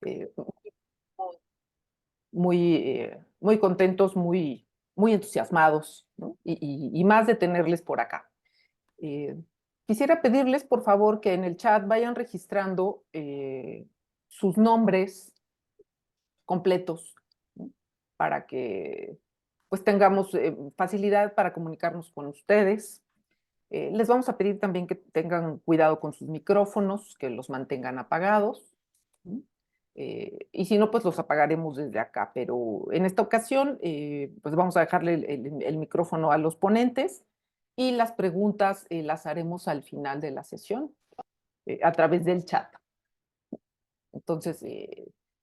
eh, muy contentos, muy entusiasmados, ¿no? Y más de tenerles por acá. Eh, Quisiera pedirles, por favor, que en el chat vayan registrando sus nombres completos, ¿no? Para que pues tengamos facilidad para comunicarnos con ustedes. Les vamos a pedir también que tengan cuidado con sus micrófonos, que los mantengan apagados, ¿no? Y si no, pues los apagaremos desde acá. Pero en esta ocasión, pues vamos a dejarle el micrófono a los ponentes y las preguntas las haremos al final de la sesión a través del chat. Entonces,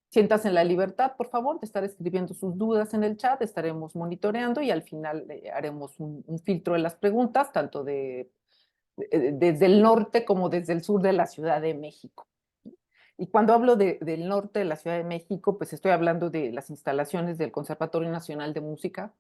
siéntase en la libertad, por favor, de estar escribiendo sus dudas en el chat, estaremos monitoreando y al final haremos un filtro de las preguntas, tanto desde el norte como desde el sur de la Ciudad de México. Y cuando hablo del norte de la Ciudad de México, pues estoy hablando de las instalaciones del Conservatorio Nacional de Música,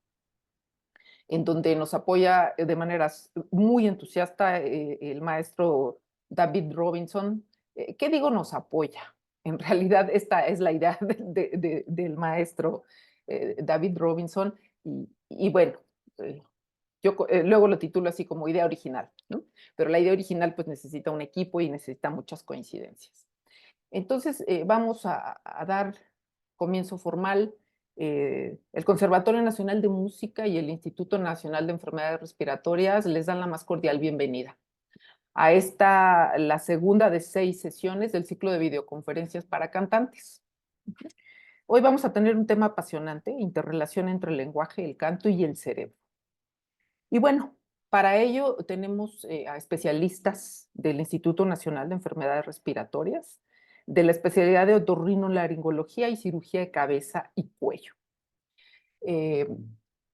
en donde nos apoya de manera muy entusiasta el maestro David Robinson. ¿Qué digo nos apoya? En realidad esta es la idea del maestro David Robinson y bueno, yo luego lo titulo así como idea original, ¿no? Pero la idea original pues necesita un equipo y necesita muchas coincidencias. Entonces vamos a dar comienzo formal. El Conservatorio Nacional de Música y el Instituto Nacional de Enfermedades Respiratorias les dan la más cordial bienvenida a esta, la segunda de 6 sesiones del ciclo de videoconferencias para cantantes. Hoy vamos a tener un tema apasionante, interrelación entre el lenguaje, el canto y el cerebro. Y bueno, para ello tenemos a especialistas del Instituto Nacional de Enfermedades Respiratorias, de la especialidad de otorrinolaringología y cirugía de cabeza y cuello.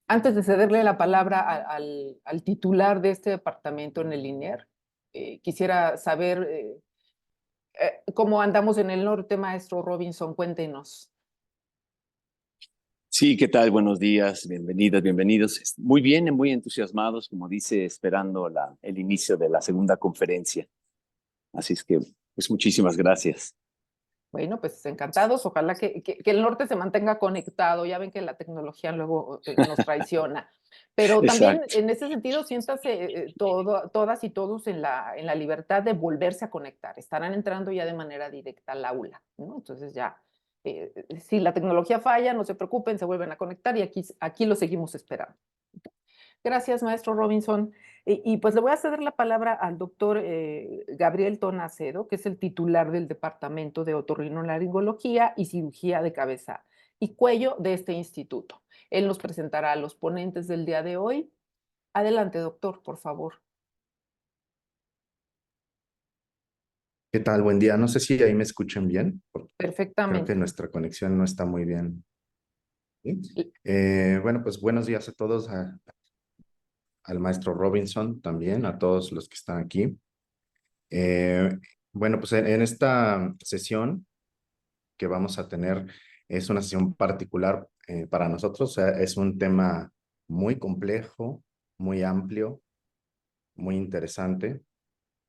Antes de cederle la palabra al titular de este departamento en el INER, quisiera saber cómo andamos en el norte, maestro Robinson, cuéntenos. Sí, ¿qué tal? Buenos días, bienvenidas, bienvenidos. Muy bien, muy entusiasmados, como dice, esperando el inicio de la segunda conferencia. Así es que, pues muchísimas gracias. Bueno, pues encantados. Ojalá que el norte se mantenga conectado. Ya ven que la tecnología luego nos traiciona. Pero también Exacto. en ese sentido, siéntase todas y todos en la libertad de volverse a conectar. Estarán entrando ya de manera directa al aula, ¿no? Entonces ya, si la tecnología falla, no se preocupen, se vuelven a conectar y aquí lo seguimos esperando. Gracias, maestro Robinson. Y pues le voy a ceder la palabra al doctor Gabriel Tonacedo, que es el titular del Departamento de Otorrinolaringología y Cirugía de Cabeza y Cuello de este instituto. Él nos presentará a los ponentes del día de hoy. Adelante, doctor, por favor. ¿Qué tal? Buen día. No sé si ahí me escuchan bien, porque creo que Perfectamente. nuestra conexión no está muy bien. ¿Sí? Bueno, pues buenos días a todos, al maestro Robinson también, a todos los que están aquí. Eh, bueno, pues en esta sesión que vamos a tener es una sesión particular para nosotros. O sea, es un tema muy complejo, muy amplio, muy interesante.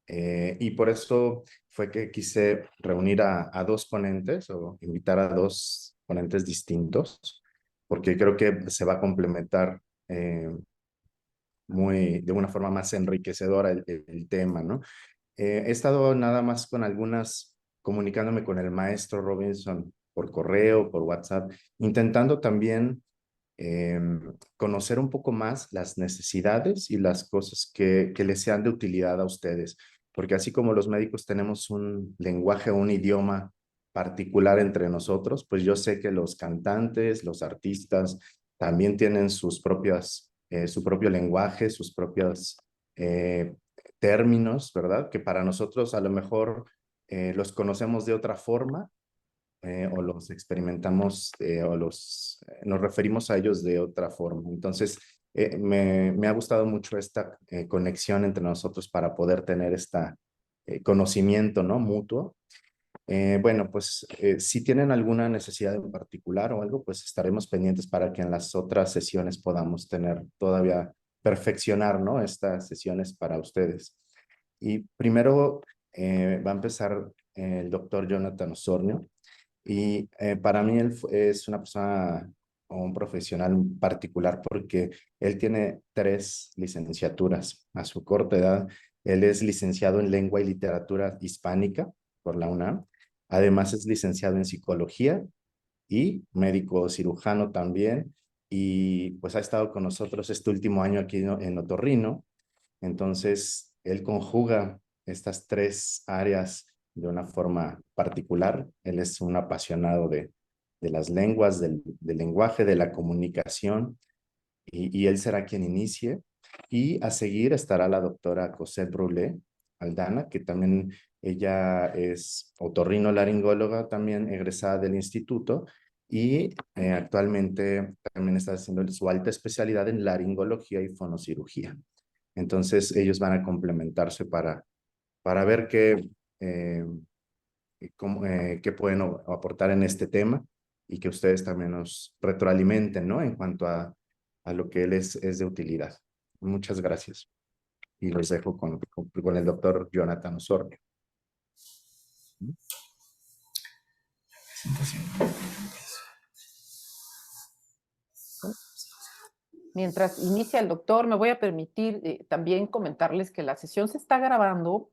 Y por eso fue que quise reunir a dos ponentes o invitar a dos ponentes distintos, porque creo que se va a complementar de una forma más enriquecedora el tema, ¿no? He estado nada más con comunicándome con el maestro Robinson por correo, por WhatsApp, intentando también conocer un poco más las necesidades y las cosas que les sean de utilidad a ustedes, porque así como los médicos tenemos un lenguaje, un idioma particular entre nosotros, pues yo sé que los cantantes, los artistas también tienen su propio lenguaje, sus propios términos, ¿verdad? Que para nosotros a lo mejor los conocemos de otra forma o los experimentamos nos referimos a ellos de otra forma. Entonces, me ha gustado mucho esta conexión entre nosotros para poder tener este conocimiento, ¿no? Mutuo. Bueno, pues si tienen alguna necesidad en particular o algo, pues estaremos pendientes para que en las otras sesiones podamos tener todavía perfeccionar, ¿no? Estas sesiones para ustedes. Y primero va a empezar el doctor Jonathan Osornio. Y para mí es una persona o un profesional particular porque él tiene 3 licenciaturas a su corta edad. Él es licenciado en Lengua y Literatura Hispánica por la UNAM. Además es licenciado en Psicología y médico cirujano también. Y pues ha estado con nosotros este último año aquí en Otorrino. Entonces, él conjuga estas 3 áreas de una forma particular. Él es un apasionado de las lenguas, del lenguaje, de la comunicación, y él será quien inicie. Y a seguir estará la doctora Cosette Brulé Aldana, que también ella es otorrinolaringóloga, también egresada del instituto, y actualmente también está haciendo su alta especialidad en laringología y fonocirugía. Entonces ellos van a complementarse para ver eh, qué pueden aportar en este tema, y que ustedes también nos retroalimenten, ¿no? En cuanto a lo que él es de utilidad. Muchas gracias. Y los dejo con el doctor Jonathan Osornio. Mientras inicia el doctor, me voy a permitir también comentarles que la sesión se está grabando,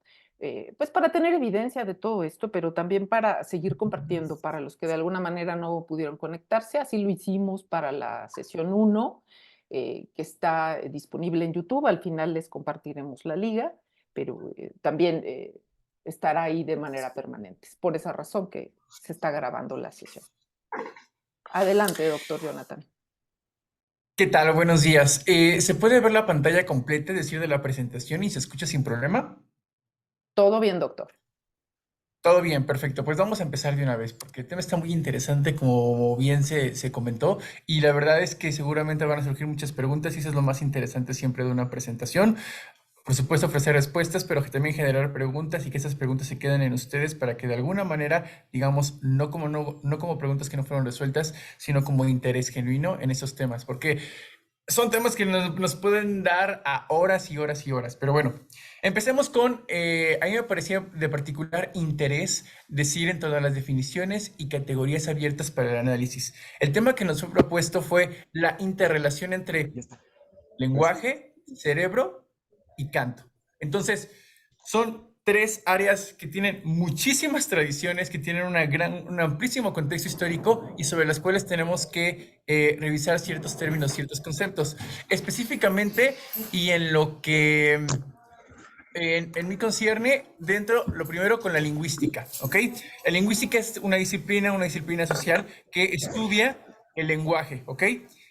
pues para tener evidencia de todo esto, pero también para seguir compartiendo para los que de alguna manera no pudieron conectarse. Así lo hicimos para la sesión 1, que está disponible en YouTube. Al final les compartiremos la liga, pero también estará ahí de manera permanente. Es por esa razón que se está grabando la sesión. Adelante, doctor Jonathan. ¿Qué tal? Buenos días. ¿Se puede ver la pantalla completa, es decir, de la presentación, y se escucha sin problema? Todo bien, doctor. Todo bien, perfecto. Pues vamos a empezar de una vez, porque el tema está muy interesante, como bien se comentó, y la verdad es que seguramente van a surgir muchas preguntas, y eso es lo más interesante siempre de una presentación. Por supuesto, ofrecer respuestas, pero que también generar preguntas, y que esas preguntas se queden en ustedes para que de alguna manera, digamos, no como preguntas que no fueron resueltas, sino como interés genuino en esos temas, porque son temas que nos pueden dar a horas y horas y horas. Pero bueno, empecemos con, a mí me parecía de particular interés decir en todas las definiciones y categorías abiertas para el análisis. El tema que nos fue propuesto fue la interrelación entre lenguaje, cerebro y canto. Entonces, son 3 áreas que tienen muchísimas tradiciones, que tienen un amplísimo contexto histórico, y sobre las cuales tenemos que revisar ciertos términos, ciertos conceptos. Específicamente, y en lo que en mí concierne, lo primero con la lingüística, ¿ok? La lingüística es una disciplina social que estudia el lenguaje, ¿ok?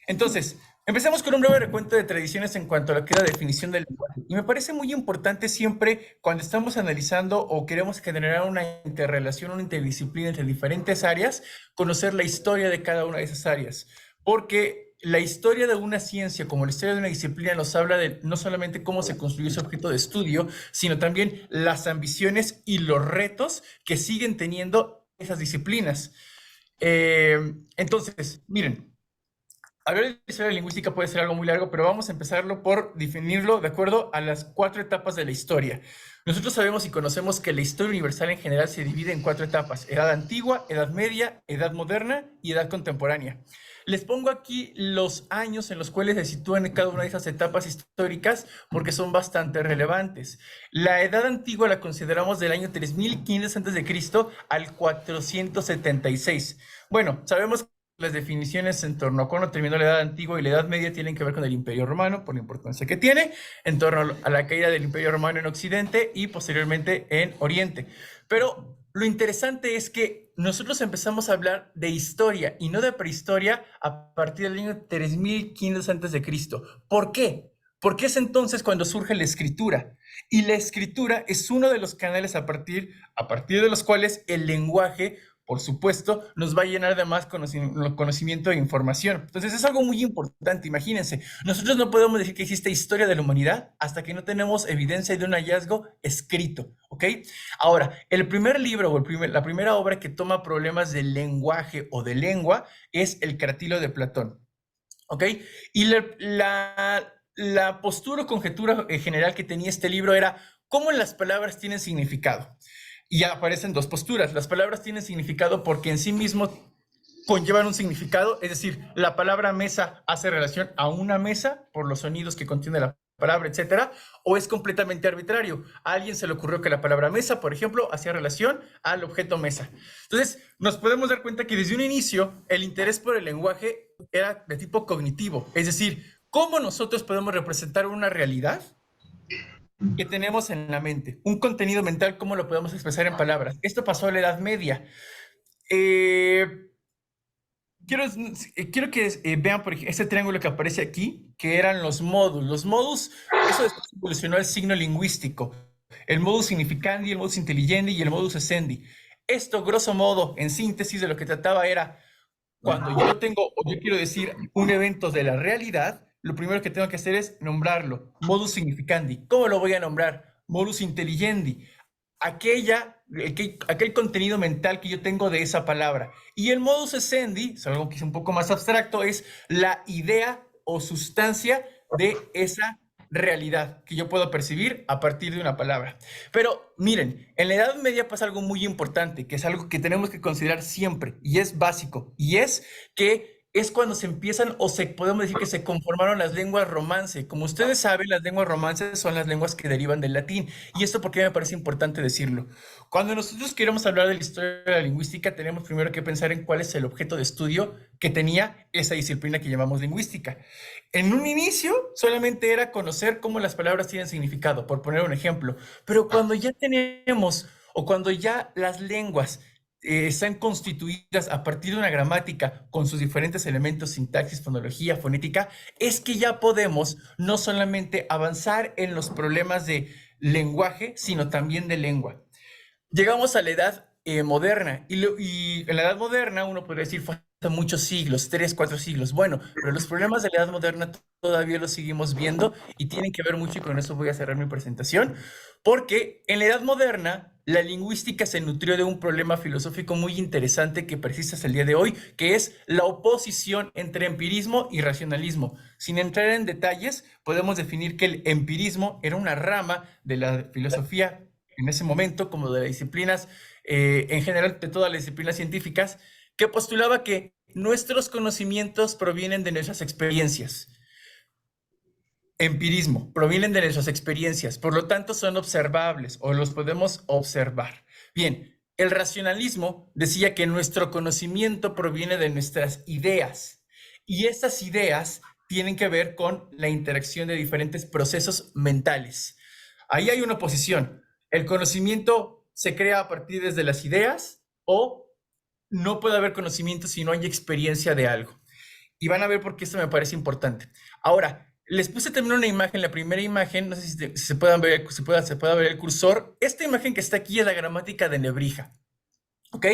Entonces, empecemos con un breve recuento de tradiciones en cuanto a lo que es la definición del lenguaje. Y me parece muy importante siempre, cuando estamos analizando o queremos generar una interrelación, una interdisciplina entre diferentes áreas, conocer la historia de cada una de esas áreas. Porque la historia de una ciencia, como la historia de una disciplina, nos habla de no solamente cómo se construyó ese objeto de estudio, sino también las ambiciones y los retos que siguen teniendo esas disciplinas. Entonces, miren, hablar de historia lingüística puede ser algo muy largo, pero vamos a empezarlo por definirlo de acuerdo a las 4 etapas de la historia. Nosotros sabemos y conocemos que la historia universal en general se divide en 4 etapas: edad antigua, edad media, edad moderna y edad contemporánea. Les pongo aquí los años en los cuales se sitúan en cada una de esas etapas históricas, porque son bastante relevantes. La edad antigua la consideramos del año 3500 a.C. al 476. Bueno, sabemos que las definiciones en torno a cuándo terminó la edad antigua y la edad media tienen que ver con el Imperio Romano, por la importancia que tiene, en torno a la caída del Imperio Romano en Occidente y posteriormente en Oriente. Pero lo interesante es que nosotros empezamos a hablar de historia y no de prehistoria a partir del año 3500 a.C. ¿Por qué? Porque es entonces cuando surge la escritura. Y la escritura es uno de los canales a partir de los cuales el lenguaje, por supuesto, nos va a llenar de más conocimiento e información. Entonces es algo muy importante. Imagínense, nosotros no podemos decir que existe historia de la humanidad hasta que no tenemos evidencia de un hallazgo escrito, ¿ok? Ahora, el primer libro o la primera obra que toma problemas del lenguaje o de lengua es el Cratilo de Platón, ¿ok? Y la postura o conjetura general que tenía este libro era cómo las palabras tienen significado. Y aparecen dos posturas. Las palabras tienen significado porque en sí mismo conllevan un significado, es decir, la palabra mesa hace relación a una mesa por los sonidos que contiene la palabra, etcétera, o es completamente arbitrario. A alguien se le ocurrió que la palabra mesa, por ejemplo, hacía relación al objeto mesa. Entonces, nos podemos dar cuenta que desde un inicio el interés por el lenguaje era de tipo cognitivo, es decir, cómo nosotros podemos representar una realidad que tenemos en la mente, un contenido mental, cómo lo podemos expresar en palabras. Esto pasó a la Edad Media. Quiero que vean por ejemplo, este triángulo que aparece aquí, que eran los modus. Los modus, eso después evolucionó al signo lingüístico. El modus significandi, el modus intelligendi y el modus essendi. Esto, grosso modo, en síntesis de lo que trataba era, cuando yo tengo, o yo quiero decir, un evento de la realidad, lo primero que tengo que hacer es nombrarlo. Modus significandi. ¿Cómo lo voy a nombrar? Modus intelligendi. Aquel contenido mental que yo tengo de esa palabra. Y el modus essendi, es algo que es un poco más abstracto, es la idea o sustancia de esa realidad que yo puedo percibir a partir de una palabra. Pero miren, en la Edad Media pasa algo muy importante, que es algo que tenemos que considerar siempre, y es básico, y es que es cuando se empiezan, podemos decir que se conformaron las lenguas romance. Como ustedes saben, las lenguas romances son las lenguas que derivan del latín. Y esto porque me parece importante decirlo. Cuando nosotros queremos hablar de la historia de la lingüística, tenemos primero que pensar en cuál es el objeto de estudio que tenía esa disciplina que llamamos lingüística. En un inicio, solamente era conocer cómo las palabras tienen significado, por poner un ejemplo. Pero cuando ya tenemos, o cuando ya las lenguas están constituidas a partir de una gramática con sus diferentes elementos, sintaxis, fonología, fonética, es que ya podemos no solamente avanzar en los problemas de lenguaje, sino también de lengua. Llegamos a la edad moderna, y en la edad moderna uno podría decir fue hace muchos siglos, 3, 4 siglos. Bueno, pero los problemas de la edad moderna todavía los seguimos viendo y tienen que ver mucho, y con eso voy a cerrar mi presentación, porque en la edad moderna la lingüística se nutrió de un problema filosófico muy interesante que persiste hasta el día de hoy, que es la oposición entre empirismo y racionalismo. Sin entrar en detalles, podemos definir que el empirismo era una rama de la filosofía en ese momento, como de las disciplinas, en general de todas las disciplinas científicas, que postulaba que nuestros conocimientos provienen de nuestras experiencias. Empirismo, provienen de nuestras experiencias, por lo tanto son observables o los podemos observar. Bien, el racionalismo decía que nuestro conocimiento proviene de nuestras ideas, y estas ideas tienen que ver con la interacción de diferentes procesos mentales. Ahí hay una oposición. El conocimiento se crea a partir desde las ideas, o no puede haber conocimiento si no hay experiencia de algo. Y van a ver por qué esto me parece importante. Ahora, les puse también una imagen, la primera imagen, no sé si se pueda ver el cursor. Esta imagen que está aquí es la gramática de Nebrija. ¿Ok?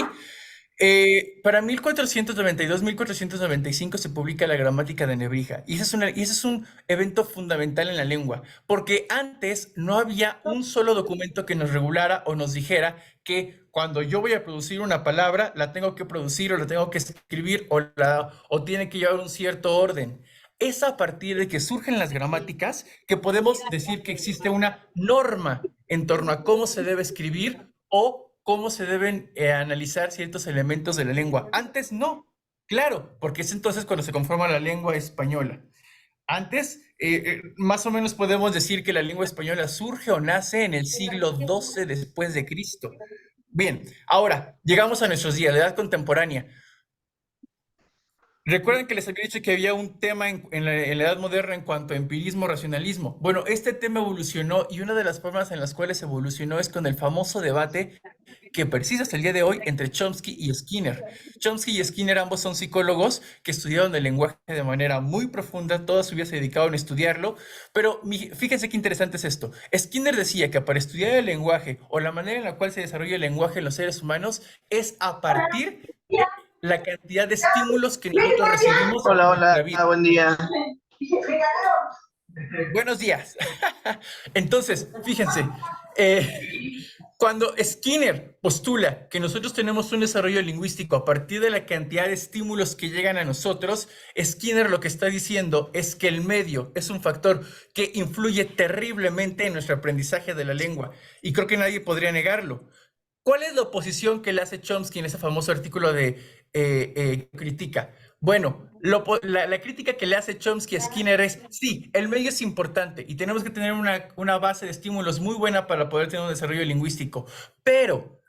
Para 1492-1495 se publica la gramática de Nebrija, y ese es un evento fundamental en la lengua, porque antes no había un solo documento que nos regulara o nos dijera que cuando yo voy a producir una palabra, la tengo que producir o la tengo que escribir o tiene que llevar un cierto orden. Es a partir de que surgen las gramáticas que podemos decir que existe una norma en torno a cómo se debe escribir o cómo se deben analizar ciertos elementos de la lengua. Antes no, claro, porque es entonces cuando se conforma la lengua española. Antes, más o menos podemos decir que la lengua española surge o nace en el siglo XII después de Cristo. Bien, ahora llegamos a nuestros días, la edad contemporánea. Recuerden que les había dicho que había un tema en la Edad Moderna en cuanto a empirismo, racionalismo. Bueno, este tema evolucionó, y una de las formas en las cuales evolucionó es con el famoso debate que persiste hasta el día de hoy entre Chomsky y Skinner. Chomsky y Skinner ambos son psicólogos que estudiaron el lenguaje de manera muy profunda, toda su vida se dedicaron a estudiarlo, pero fíjense qué interesante es esto. Skinner decía que para estudiar el lenguaje o la manera en la cual se desarrolla el lenguaje en los seres humanos es a partir de la cantidad de estímulos que nosotros recibimos en nuestra vida. Buen día. Buenos días. Entonces, fíjense, cuando Skinner postula que nosotros tenemos un desarrollo lingüístico a partir de la cantidad de estímulos que llegan a nosotros, Skinner lo que está diciendo es que el medio es un factor que influye terriblemente en nuestro aprendizaje de la lengua, y creo que nadie podría negarlo. ¿Cuál es la oposición que le hace Chomsky en ese famoso artículo de Crítica? Bueno, la crítica que le hace Chomsky a Skinner es, sí, el medio es importante y tenemos que tener una base de estímulos muy buena para poder tener un desarrollo lingüístico, pero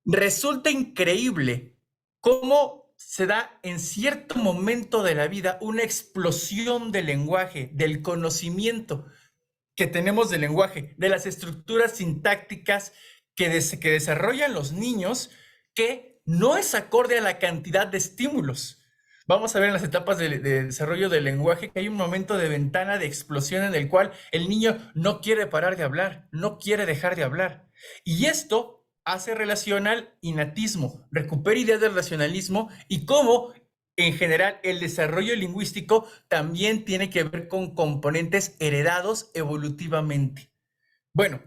resulta increíble cómo se da en cierto momento de la vida una explosión del lenguaje, del conocimiento que tenemos del lenguaje, de las estructuras sintácticas que desarrollan los niños, que no es acorde a la cantidad de estímulos. Vamos a ver en las etapas de desarrollo del lenguaje que hay un momento de ventana de explosión en el cual el niño no quiere parar de hablar, no quiere dejar de hablar. Y esto hace relación al innatismo, recupera ideas del racionalismo y cómo en general el desarrollo lingüístico también tiene que ver con componentes heredados evolutivamente. Bueno,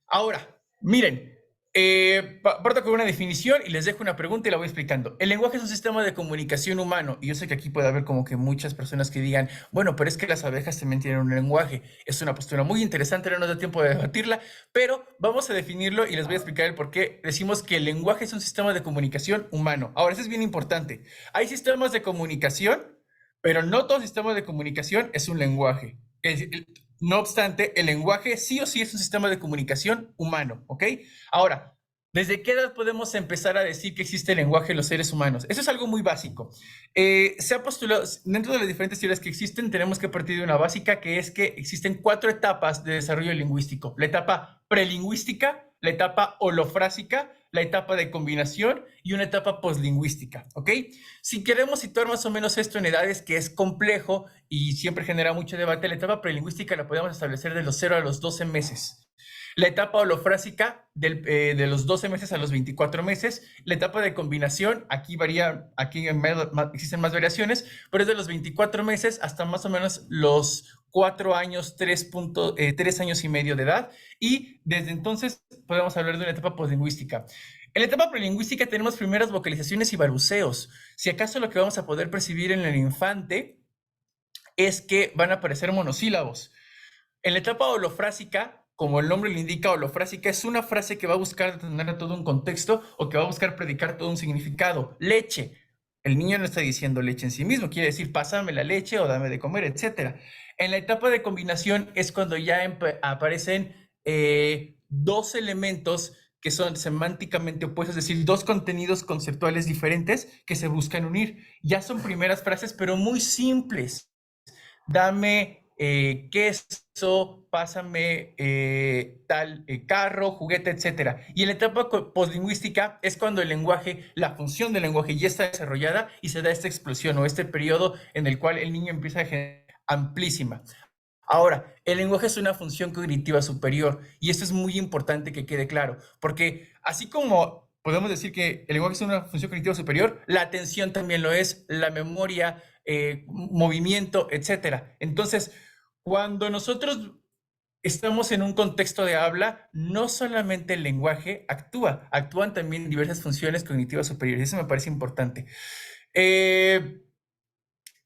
ahora, miren, parto con una definición y les dejo una pregunta y la voy explicando. El lenguaje es un sistema de comunicación humano, y yo sé que aquí puede haber como que muchas personas que digan, bueno, pero es que las abejas también tienen un lenguaje. Es una postura muy interesante, no nos da tiempo de debatirla, pero vamos a definirlo y les voy a explicar el por qué decimos que el lenguaje es un sistema de comunicación humano. Ahora, eso es bien importante. Hay sistemas de comunicación, pero no todo sistema de comunicación es un lenguaje. No obstante, el lenguaje sí o sí es un sistema de comunicación humano, ¿ok? Ahora, ¿desde qué edad podemos empezar a decir que existe el lenguaje en los seres humanos? Eso es algo muy básico. Se ha postulado, dentro de las diferentes teorías que existen, tenemos que partir de una básica, que es que existen 4 etapas de desarrollo lingüístico. La etapa prelingüística, la etapa holofrásica, la etapa de combinación y una etapa poslingüística, ¿ok? Si queremos situar más o menos esto en edades, que es complejo y siempre genera mucho debate, la etapa prelingüística la podemos establecer de los 0 a los 12 meses. La etapa holofrásica de los 12 meses a los 24 meses. La etapa de combinación, aquí varía, existen más variaciones, pero es de los 24 meses hasta más o menos los 4 años, 3 años y medio de edad. Y desde entonces podemos hablar de una etapa poslingüística. En la etapa prelingüística tenemos primeras vocalizaciones y balbuceos. Si acaso lo que vamos a poder percibir en el infante es que van a aparecer monosílabos. En la etapa holofrásica, como el nombre lo indica, holofrásica es una frase que va a buscar tener todo un contexto o que va a buscar predicar todo un significado. Leche. El niño no está diciendo leche en sí mismo, quiere decir pásame la leche o dame de comer, etc. En la etapa de combinación es cuando ya aparecen 2 elementos que son semánticamente opuestos, es decir, 2 contenidos conceptuales diferentes que se buscan unir. Ya son primeras frases, pero muy simples. Dame queso, pásame tal carro, juguete, etc. Y en la etapa poslingüística es cuando el lenguaje, la función del lenguaje ya está desarrollada y se da esta explosión o este periodo en el cual el niño empieza a generar amplísima. Ahora, el lenguaje es una función cognitiva superior y esto es muy importante que quede claro, porque así como podemos decir que el lenguaje es una función cognitiva superior, la atención también lo es, la memoria, movimiento, etcétera. Entonces, cuando nosotros estamos en un contexto de habla, no solamente el lenguaje actúan también diversas funciones cognitivas superiores. Eso me parece importante.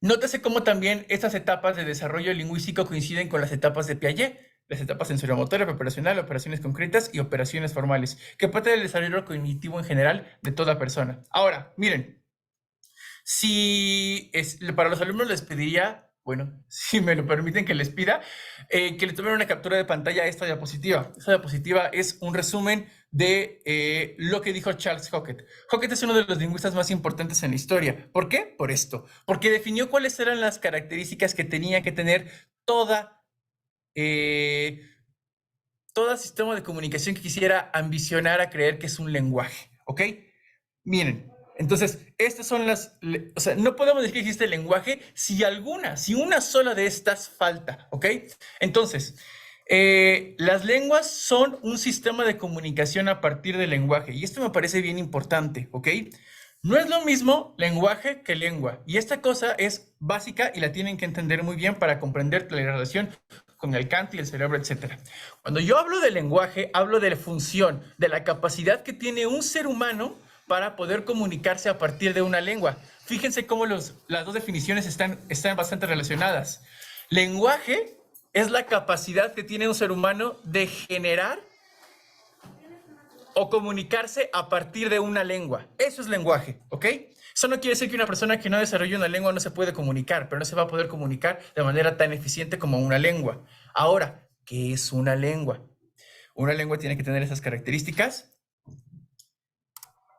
Nótese cómo también estas etapas de desarrollo lingüístico coinciden con las etapas de Piaget, las etapas sensoriomotora, preparacional, operaciones concretas y operaciones formales, que parte del desarrollo cognitivo en general de toda persona. Ahora, miren, para los alumnos les pediría, bueno, si me lo permiten que les pida, que le tomen una captura de pantalla a esta diapositiva. Esta diapositiva es un resumen de lo que dijo Charles Hockett. Hockett es uno de los lingüistas más importantes en la historia. ¿Por qué? Por esto. Porque definió cuáles eran las características que tenía que tener todo sistema de comunicación que quisiera ambicionar a creer que es un lenguaje. ¿Ok? Miren. Entonces, estas son o sea, no podemos decir que existe el lenguaje si una sola de estas falta, ¿ok? Entonces, las lenguas son un sistema de comunicación a partir del lenguaje, y esto me parece bien importante, ¿ok? No es lo mismo lenguaje que lengua, y esta cosa es básica y la tienen que entender muy bien para comprender la relación con el canto y el cerebro, etc. Cuando yo hablo de lenguaje, hablo de la función, de la capacidad que tiene un ser humano para poder comunicarse a partir de una lengua. Fíjense cómo las 2 definiciones están bastante relacionadas. Lenguaje es la capacidad que tiene un ser humano de generar o comunicarse a partir de una lengua. Eso es lenguaje, ¿ok? Eso no quiere decir que una persona que no desarrolla una lengua no se puede comunicar, pero no se va a poder comunicar de manera tan eficiente como una lengua. Ahora, ¿qué es una lengua? Una lengua tiene que tener esas características.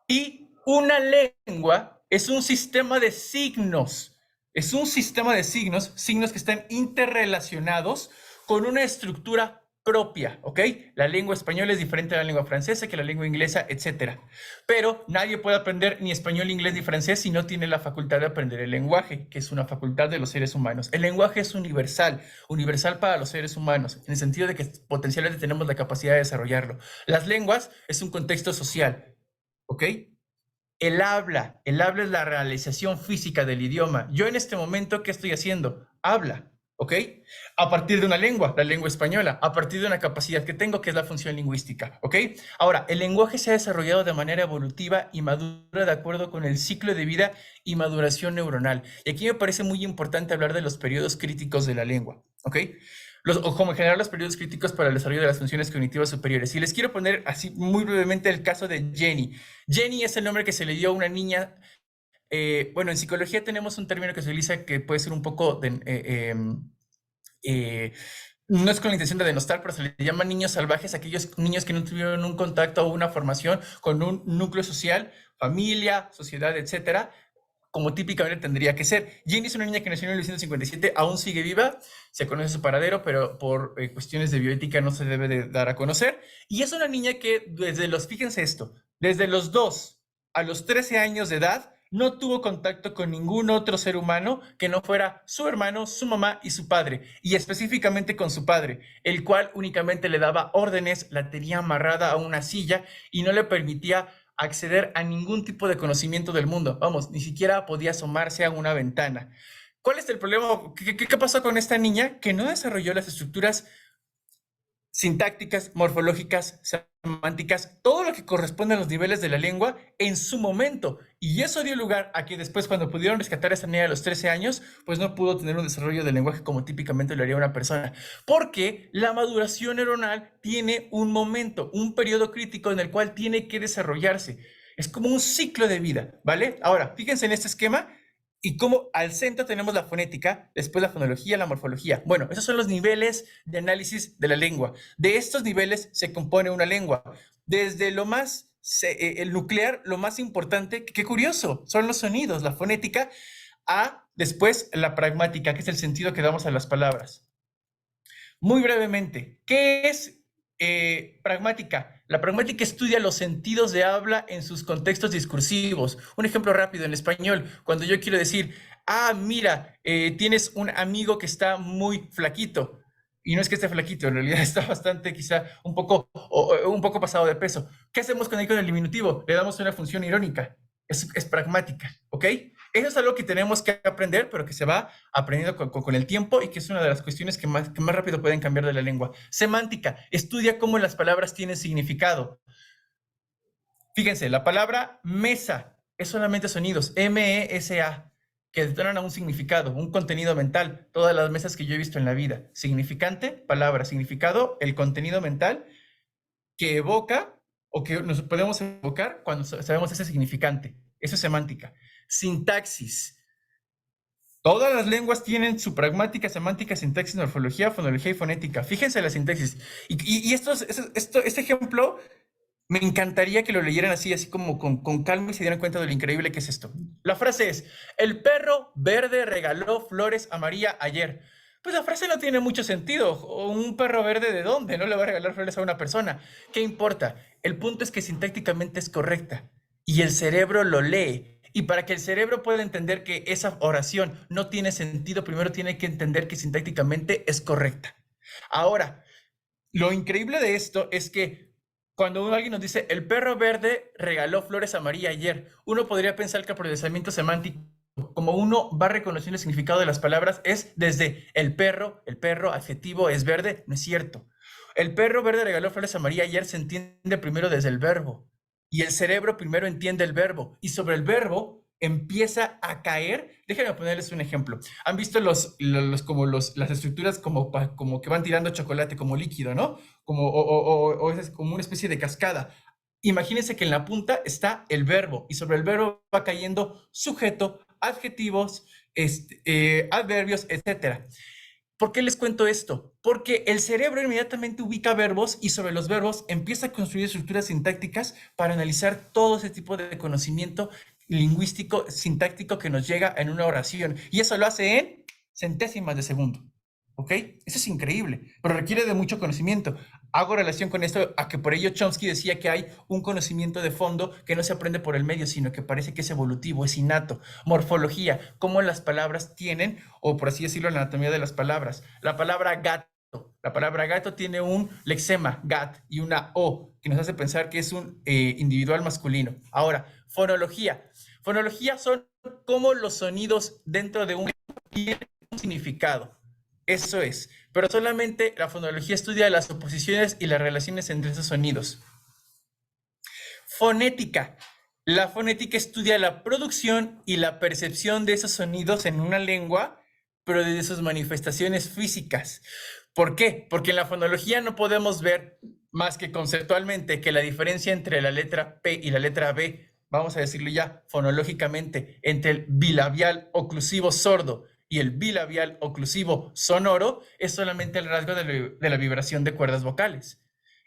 Y una lengua es un sistema de signos. Es un sistema de signos, signos que están interrelacionados con una estructura propia, ¿ok? La lengua española es diferente a la lengua francesa, que la lengua inglesa, etc. Pero nadie puede aprender ni español, inglés ni francés si no tiene la facultad de aprender el lenguaje, que es una facultad de los seres humanos. El lenguaje es universal, universal para los seres humanos, en el sentido de que potencialmente tenemos la capacidad de desarrollarlo. Las lenguas es un contexto social, ¿ok? El habla es la realización física del idioma. Yo en este momento, ¿qué estoy haciendo? Habla, ¿ok? A partir de una lengua, la lengua española, a partir de una capacidad que tengo, que es la función lingüística, ¿ok? Ahora, el lenguaje se ha desarrollado de manera evolutiva y madura de acuerdo con el ciclo de vida y maduración neuronal. Y aquí me parece muy importante hablar de los periodos críticos de la lengua, ¿ok? O como en general los periodos críticos para el desarrollo de las funciones cognitivas superiores. Y les quiero poner así muy brevemente el caso de Jenny. Jenny es el nombre que se le dio a una niña. Bueno, en psicología tenemos un término que se utiliza que puede ser un poco no es con la intención de denostar, pero se le llama niños salvajes, aquellos niños que no tuvieron un contacto o una formación con un núcleo social, familia, sociedad, etcétera, como típicamente tendría que ser. Jenny es una niña que nació en 1957, aún sigue viva, se conoce su paradero, pero por cuestiones de bioética no se debe de dar a conocer. Y es una niña que fíjense esto, desde los 2 a los 13 años de edad, no tuvo contacto con ningún otro ser humano que no fuera su hermano, su mamá y su padre, y específicamente con su padre, el cual únicamente le daba órdenes, la tenía amarrada a una silla y no le permitía acceder a ningún tipo de conocimiento del mundo. Vamos, ni siquiera podía asomarse a una ventana. ¿Cuál es el problema? ¿Qué pasó con esta niña? Que no desarrolló las estructuras sintácticas, morfológicas, semánticas, todo lo que corresponde a los niveles de la lengua en su momento. Y eso dio lugar a que después, cuando pudieron rescatar a esta niña a los 13 años, pues no pudo tener un desarrollo del lenguaje como típicamente lo haría una persona. Porque la maduración neuronal tiene un momento, un periodo crítico en el cual tiene que desarrollarse. Es como un ciclo de vida, ¿vale? Ahora, fíjense en este esquema. Y como al centro tenemos la fonética, después la fonología, la morfología. Bueno, esos son los niveles de análisis de la lengua. De estos niveles se compone una lengua. Desde lo más, el nuclear, lo más importante, qué curioso, son los sonidos, la fonética, a después la pragmática, que es el sentido que damos a las palabras. Muy brevemente, ¿qué es pragmática? La pragmática estudia los sentidos de habla en sus contextos discursivos. Un ejemplo rápido en español, cuando yo quiero decir, mira, tienes un amigo que está muy flaquito. Y no es que esté flaquito, en realidad está bastante, quizá, un poco pasado de peso. ¿Qué hacemos con el diminutivo? Le damos una función irónica. Es pragmática, ¿ok? Eso es algo que tenemos que aprender, pero que se va aprendiendo con el tiempo y que es una de las cuestiones que más rápido pueden cambiar de la lengua. Semántica, estudia cómo las palabras tienen significado. Fíjense, la palabra mesa es solamente sonidos, M-E-S-A, que detonan a un significado, un contenido mental. Todas las mesas que yo he visto en la vida. Significante, palabra, significado, el contenido mental que evoca o que nos podemos evocar cuando sabemos ese significante. Eso es semántica. Sintaxis. Todas las lenguas tienen su pragmática, semántica, sintaxis, morfología, fonología y fonética. Fíjense la sintaxis. Y este ejemplo me encantaría que lo leyeran así como con calma y se dieran cuenta de lo increíble que es esto. La frase es, el perro verde regaló flores a María ayer. Pues la frase no tiene mucho sentido. ¿Un perro verde de dónde? No le va a regalar flores a una persona. ¿Qué importa? El punto es que sintácticamente es correcta y el cerebro lo lee. Y para que el cerebro pueda entender que esa oración no tiene sentido, primero tiene que entender que sintácticamente es correcta. Ahora, lo increíble de esto es que cuando alguien nos dice, el perro verde regaló flores a María ayer, uno podría pensar que el procesamiento semántico, como uno va reconociendo el significado de las palabras, es desde el perro, adjetivo, es verde. No es cierto. El perro verde regaló flores a María ayer se entiende primero desde el verbo. Y el cerebro primero entiende el verbo. Y sobre el verbo empieza a caer. Déjenme ponerles un ejemplo. ¿Han visto las estructuras como que van tirando chocolate como líquido, ¿no? Es como una especie de cascada. imagínense que en la punta está el verbo y sobre el verbo va cayendo sujeto, adjetivos, adverbios, etc. ¿Por qué les cuento esto? Porque el cerebro inmediatamente ubica verbos y sobre los verbos empieza a construir estructuras sintácticas para analizar todo ese tipo de conocimiento lingüístico, sintáctico que nos llega en una oración. Y eso lo hace en centésimas de segundo. ¿Ok? Eso es increíble, pero requiere de mucho conocimiento. Hago relación con esto a que por ello Chomsky decía que hay un conocimiento de fondo que no se aprende por el medio, sino que parece que es evolutivo, es innato. Morfología, cómo las palabras tienen, o por así decirlo, la anatomía de las palabras. La palabra gato tiene un lexema, gat, y una O, que nos hace pensar que es un individual masculino. Ahora, fonología. Fonología son cómo los sonidos dentro de un tienen un significado. Eso es, pero solamente la fonología estudia las oposiciones y las relaciones entre esos sonidos. Fonética. La fonética estudia la producción y la percepción de esos sonidos en una lengua, pero de sus manifestaciones físicas. ¿Por qué? Porque en la fonología no podemos ver más que conceptualmente que la diferencia entre la letra P y la letra B, vamos a decirlo ya fonológicamente, entre el bilabial oclusivo sordo y el bilabial oclusivo sonoro es solamente el rasgo de la vibración de cuerdas vocales.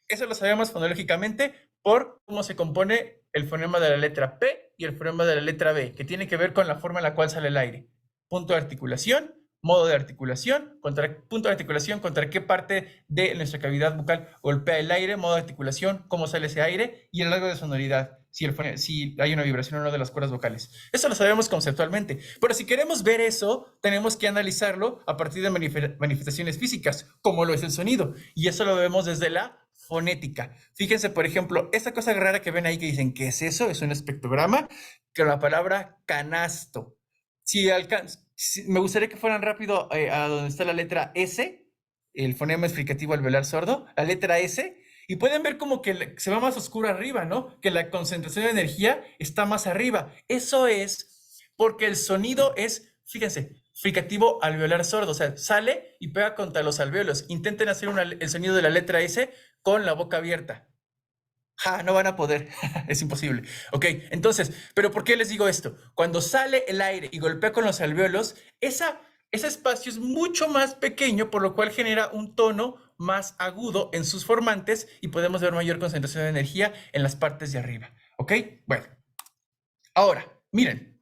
Eso lo sabemos fonológicamente por cómo se compone el fonema de la letra P y el fonema de la letra B, que tiene que ver con la forma en la cual sale el aire. Punto de articulación, modo de articulación, punto de articulación, contra qué parte de nuestra cavidad bucal golpea el aire, modo de articulación, cómo sale ese aire y el rasgo de sonoridad, si hay una vibración o no de las cuerdas vocales. Eso lo sabemos conceptualmente, pero si queremos ver eso, tenemos que analizarlo a partir de manifestaciones físicas, como lo es el sonido, y eso lo vemos desde la fonética. Fíjense, por ejemplo, esta cosa rara que ven ahí que dicen, ¿qué es eso? Es un espectrograma, que la palabra canasto. Me gustaría que fueran rápido a donde está la letra S, el fonema explicativo alveolar sordo, la letra S, y pueden ver como que se va más oscuro arriba, ¿no? Que la concentración de energía está más arriba. Eso es porque el sonido es, fíjense, fricativo alveolar sordo, o sea, sale y pega contra los alveolos. Intenten hacer el sonido de la letra S con la boca abierta. No van a poder, es imposible. Ok, entonces, ¿pero por qué les digo esto? Cuando sale el aire y golpea con los alvéolos, ese espacio es mucho más pequeño, por lo cual genera un tono más agudo en sus formantes y podemos ver mayor concentración de energía en las partes de arriba. ¿Ok? Bueno, ahora, miren,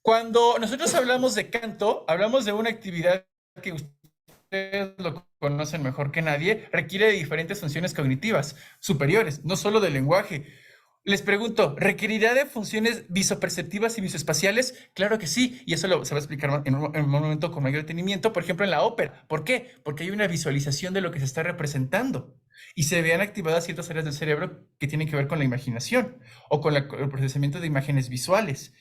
cuando nosotros hablamos de canto, hablamos de una actividad que ustedes lo conocen mejor que nadie, requiere de diferentes funciones cognitivas superiores, no solo del lenguaje. Les pregunto, ¿requerirá de funciones visoperceptivas y visoespaciales? Claro que sí, y eso se va a explicar en un momento con mayor detenimiento, por ejemplo en la ópera. ¿Por qué? Porque hay una visualización de lo que se está representando y se vean activadas ciertas áreas del cerebro que tienen que ver con la imaginación o con el procesamiento de imágenes visuales.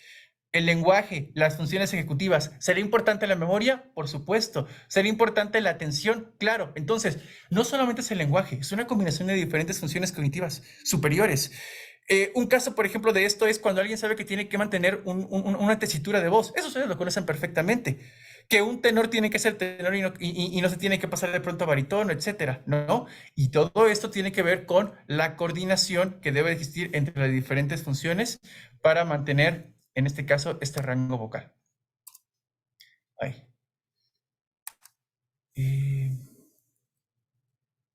El lenguaje, las funciones ejecutivas. ¿Será importante la memoria? Por supuesto. ¿Será importante la atención? Claro. Entonces, no solamente es el lenguaje, es una combinación de diferentes funciones cognitivas superiores. Un caso, por ejemplo, de esto es cuando alguien sabe que tiene que mantener una tesitura de voz. Eso ustedes lo conocen perfectamente. Que un tenor tiene que ser tenor y no se tiene que pasar de pronto a barítono, etcétera, ¿no? Y todo esto tiene que ver con la coordinación que debe existir entre las diferentes funciones para mantener, en este caso, este rango vocal.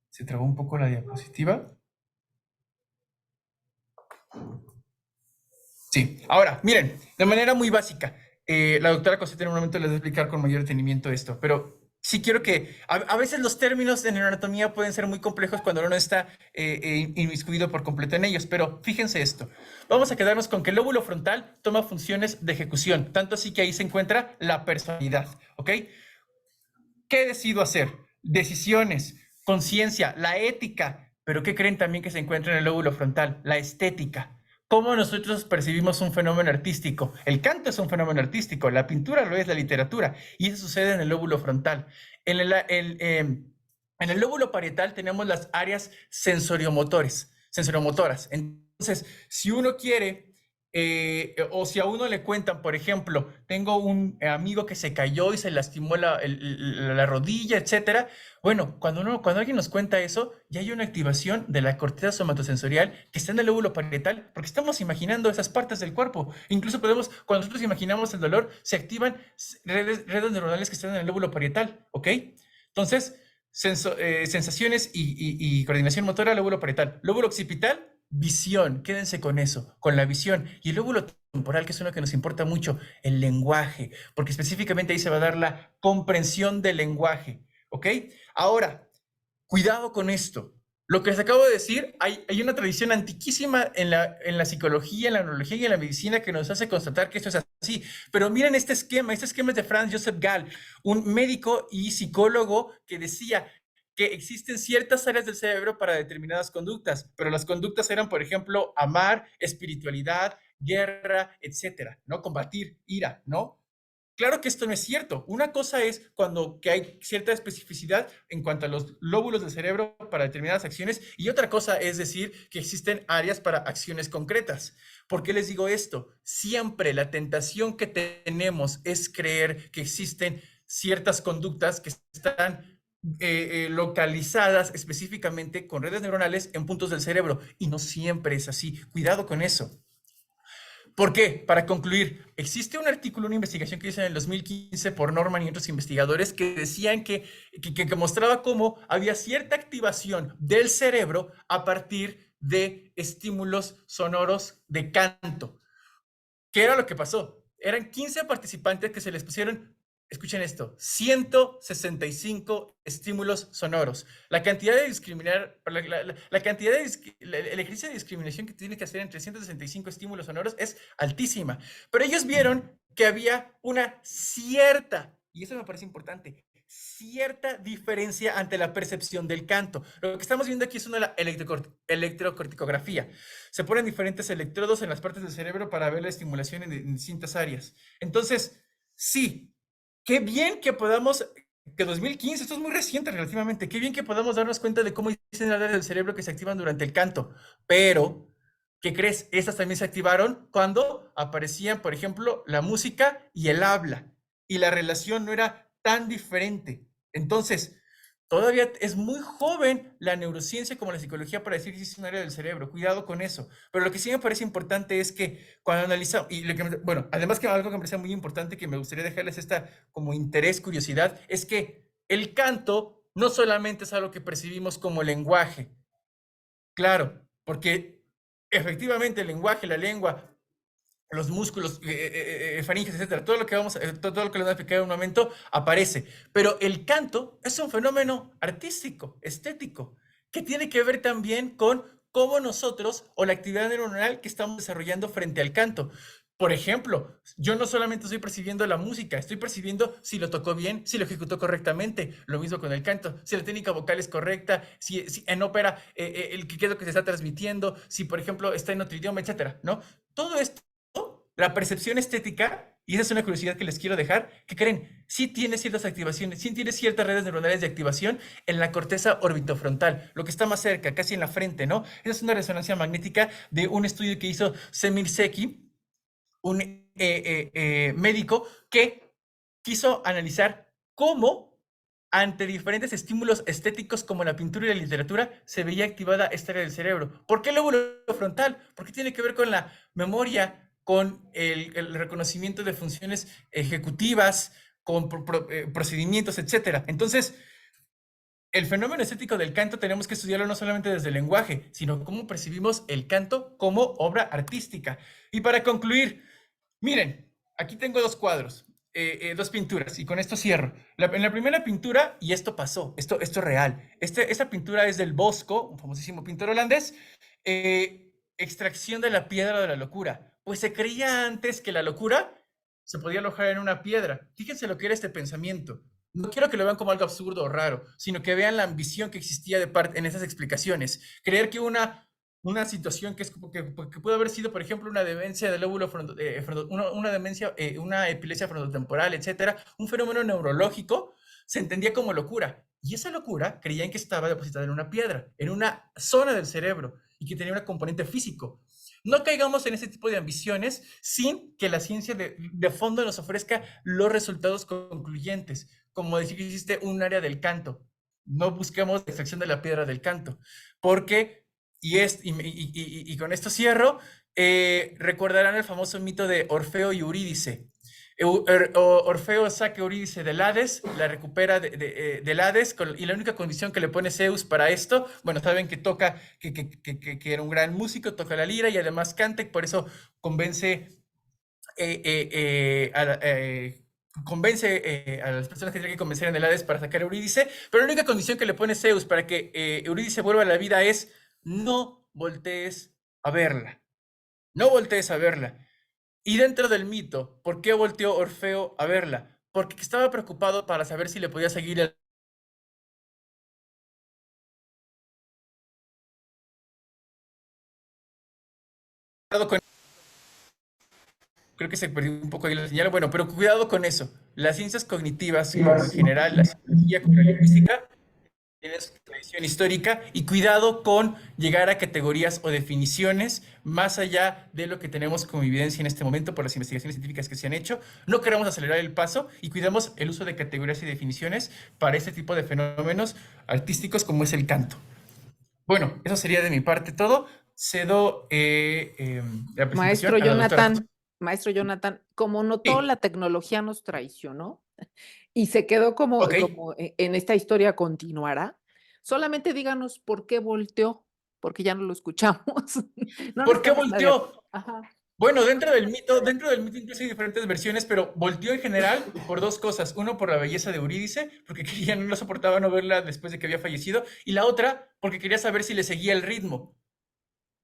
Se trabó un poco la diapositiva. Sí, ahora, miren, de manera muy básica, la doctora Cosette en un momento les va a explicar con mayor detenimiento esto, pero sí quiero que, a veces los términos en neuroanatomía pueden ser muy complejos cuando uno está inmiscuido por completo en ellos, pero fíjense esto, vamos a quedarnos con que el lóbulo frontal toma funciones de ejecución, tanto así que ahí se encuentra la personalidad, ¿ok? ¿Qué decido hacer? Decisiones, conciencia, la ética, pero ¿qué creen también que se encuentra en el lóbulo frontal? La estética. ¿Cómo nosotros percibimos un fenómeno artístico? El canto es un fenómeno artístico, la pintura lo es, la literatura, y eso sucede en el lóbulo frontal. En el lóbulo parietal tenemos las áreas sensoriomotoras. Entonces, si uno quiere o si a uno le cuentan, por ejemplo, tengo un amigo que se cayó y se lastimó la rodilla, etcétera. Bueno, cuando alguien nos cuenta eso, ya hay una activación de la corteza somatosensorial que está en el lóbulo parietal, porque estamos imaginando esas partes del cuerpo. Incluso cuando nosotros imaginamos el dolor, se activan redes neuronales que están en el lóbulo parietal, ¿ok? Entonces, sensaciones y coordinación motora, lóbulo parietal. Lóbulo occipital, visión, quédense con eso, con la visión. Y el lóbulo temporal, que es uno que nos importa mucho, el lenguaje, porque específicamente ahí se va a dar la comprensión del lenguaje, ¿ok? Ahora, cuidado con esto. Lo que les acabo de decir, hay una tradición antiquísima en la psicología, en la neurología y en la medicina que nos hace constatar que esto es así. Pero miren este esquema es de Franz Joseph Gall, un médico y psicólogo que decía que existen ciertas áreas del cerebro para determinadas conductas, pero las conductas eran, por ejemplo, amar, espiritualidad, guerra, etcétera, ¿no? Combatir, ira, ¿no? Claro que esto no es cierto. Una cosa es que hay cierta especificidad en cuanto a los lóbulos del cerebro para determinadas acciones y otra cosa es decir que existen áreas para acciones concretas. ¿Por qué les digo esto? Siempre la tentación que tenemos es creer que existen ciertas conductas que están localizadas específicamente con redes neuronales en puntos del cerebro y no siempre es así. Cuidado con eso. ¿Por qué? Para concluir, existe un artículo, una investigación que hizo en el 2015 por Norman y otros investigadores que decían que mostraba cómo había cierta activación del cerebro a partir de estímulos sonoros de canto. ¿Qué era lo que pasó? Eran 15 participantes que se les pusieron, escuchen esto, 165 estímulos sonoros. La cantidad de discriminar, la cantidad de, el ejercicio de discriminación que tiene que hacer entre 165 estímulos sonoros es altísima. Pero ellos vieron que había una cierta, y eso me parece importante, cierta diferencia ante la percepción del canto. Lo que estamos viendo aquí es una electrocorticografía. Se ponen diferentes electrodos en las partes del cerebro para ver la estimulación en distintas áreas. Entonces, sí, qué bien que podamos, que 2015, esto es muy reciente relativamente, qué bien que podamos darnos cuenta de cómo dicen las áreas del cerebro que se activan durante el canto, pero, ¿qué crees? Estas también se activaron cuando aparecían, por ejemplo, la música y el habla, y la relación no era tan diferente. Entonces, todavía es muy joven la neurociencia como la psicología para decir que es un área del cerebro. Cuidado con eso. Pero lo que sí me parece importante es que cuando analizamos, bueno, además que algo que me parece muy importante que me gustaría dejarles esta como interés, curiosidad, es que el canto no solamente es algo que percibimos como lenguaje. Claro, porque efectivamente el lenguaje, la lengua, los músculos, faringes, etcétera, todo lo que todo lo que les voy a explicar en un momento aparece. Pero el canto es un fenómeno artístico, estético, que tiene que ver también con cómo nosotros o la actividad neuronal que estamos desarrollando frente al canto. Por ejemplo, yo no solamente estoy percibiendo la música, estoy percibiendo si lo tocó bien, si lo ejecutó correctamente. Lo mismo con el canto, si la técnica vocal es correcta, si en ópera qué es lo que se está transmitiendo, si por ejemplo está en otro idioma, etcétera, ¿no? Todo esto, la percepción estética, y esa es una curiosidad que les quiero dejar, que creen, sí tiene ciertas activaciones, sí tiene ciertas redes neuronales de activación en la corteza orbitofrontal, lo que está más cerca, casi en la frente, ¿no? Esa es una resonancia magnética de un estudio que hizo Semir Zeki, un médico que quiso analizar cómo ante diferentes estímulos estéticos como la pintura y la literatura se veía activada esta área del cerebro. ¿Por qué el lóbulo frontal? Porque tiene que ver con la memoria, con el reconocimiento de funciones ejecutivas, con procedimientos, etcétera. Entonces, el fenómeno estético del canto tenemos que estudiarlo no solamente desde el lenguaje, sino cómo percibimos el canto como obra artística. Y para concluir, miren, aquí tengo dos cuadros, dos pinturas, y con esto cierro. En la primera pintura, y esto pasó, esto es real, esta pintura es del Bosco, un famosísimo pintor holandés, extracción de la piedra de la locura. Pues se creía antes que la locura se podía alojar en una piedra. Fíjense lo que era este pensamiento. No quiero que lo vean como algo absurdo o raro, sino que vean la ambición que existía en esas explicaciones. Creer que una situación que puede haber sido, por ejemplo, una demencia del lóbulo una demencia, una epilepsia frontotemporal, etcétera, un fenómeno neurológico, se entendía como locura. Y esa locura creían que estaba depositada en una piedra, en una zona del cerebro, y que tenía un componente físico. no caigamos en ese tipo de ambiciones sin que la ciencia de fondo nos ofrezca los resultados concluyentes, como decir que existe un área del canto. No busquemos la extracción de la piedra del canto, porque, y con esto cierro, recordarán el famoso mito de Orfeo y Eurídice. Orfeo saca a Eurídice del Hades, la recupera del Hades, y la única condición que le pone Zeus para esto, bueno, saben que toca, que era un gran músico, toca la lira y además canta, y por eso convence a las personas que tienen que convencer en el Hades para sacar a Eurídice, pero la única condición que le pone Zeus para que Eurídice vuelva a la vida es no voltees a verla. No voltees a verla. Y dentro del mito, ¿por qué volteó Orfeo a verla? Porque estaba preocupado para saber si le podía seguir el con... Creo que se perdió un poco ahí la señal. Bueno, pero cuidado con eso. Las ciencias cognitivas, como en general, la psicología, como la lingüística, tienen su tradición histórica, y cuidado con llegar a categorías o definiciones más allá de lo que tenemos como evidencia en este momento por las investigaciones científicas que se han hecho. No queremos acelerar el paso y cuidemos el uso de categorías y definiciones para este tipo de fenómenos artísticos como es el canto. Bueno, eso sería de mi parte todo. Cedo la presentación a la doctora. Maestro Jonathan, como notó, Sí. la tecnología nos traicionó y se quedó como, Ok. como en esta historia continuará. Solamente díganos por qué volteó, porque ya no lo escuchamos. No ¿Por qué necesitamos nadie. volteó? Ajá. Bueno, dentro del mito incluso hay diferentes versiones, pero volteó en general por dos cosas. Uno, por la bella de Eurídice, porque no soportaba no verla después de que había fallecido, y la otra, porque quería saber si le seguía el ritmo.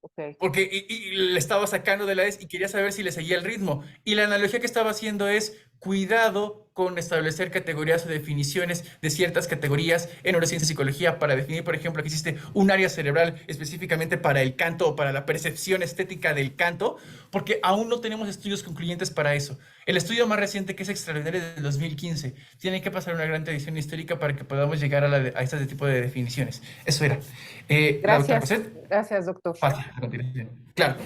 Okay. Porque le estaba sacando de la ES y quería saber si le seguía el ritmo. Y la analogía que estaba haciendo es cuidado con establecer categorías o definiciones de ciertas categorías en neurociencia y psicología para definir, por ejemplo, que existe un área cerebral específicamente para el canto o para la percepción estética del canto, porque aún no tenemos estudios concluyentes para eso. El estudio más reciente, que es extraordinario, de 2015, tiene que pasar una gran tradición histórica para que podamos llegar a este tipo de definiciones. Eso era. La doctora Gracias, Cosette, gracias, doctor. fácil, a continuación. Claro.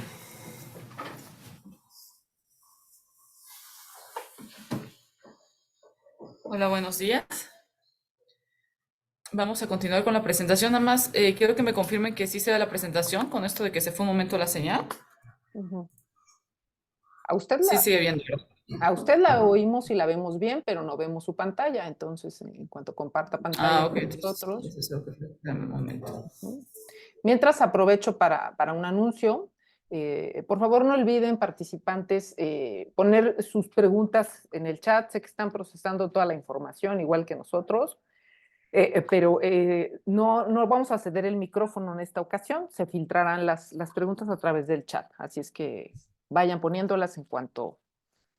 Hola, buenos días. Vamos a continuar con la presentación. Nada más quiero que me confirmen que sí se da la presentación con esto de que se fue un momento la señal. Ujú. A usted Sí la, sigue viendo. a usted la oímos y la vemos bien, pero no vemos su pantalla. Entonces, en cuanto comparta pantalla Ok, con entonces nosotros. eso es lo que dame un momento. Mientras aprovecho para un anuncio. Por favor, no olviden, participantes, poner sus preguntas en el chat. Sé que están procesando toda la información, igual que nosotros, pero no vamos a ceder el micrófono en esta ocasión. Se filtrarán las preguntas a través del chat. Así es que vayan poniéndolas en cuanto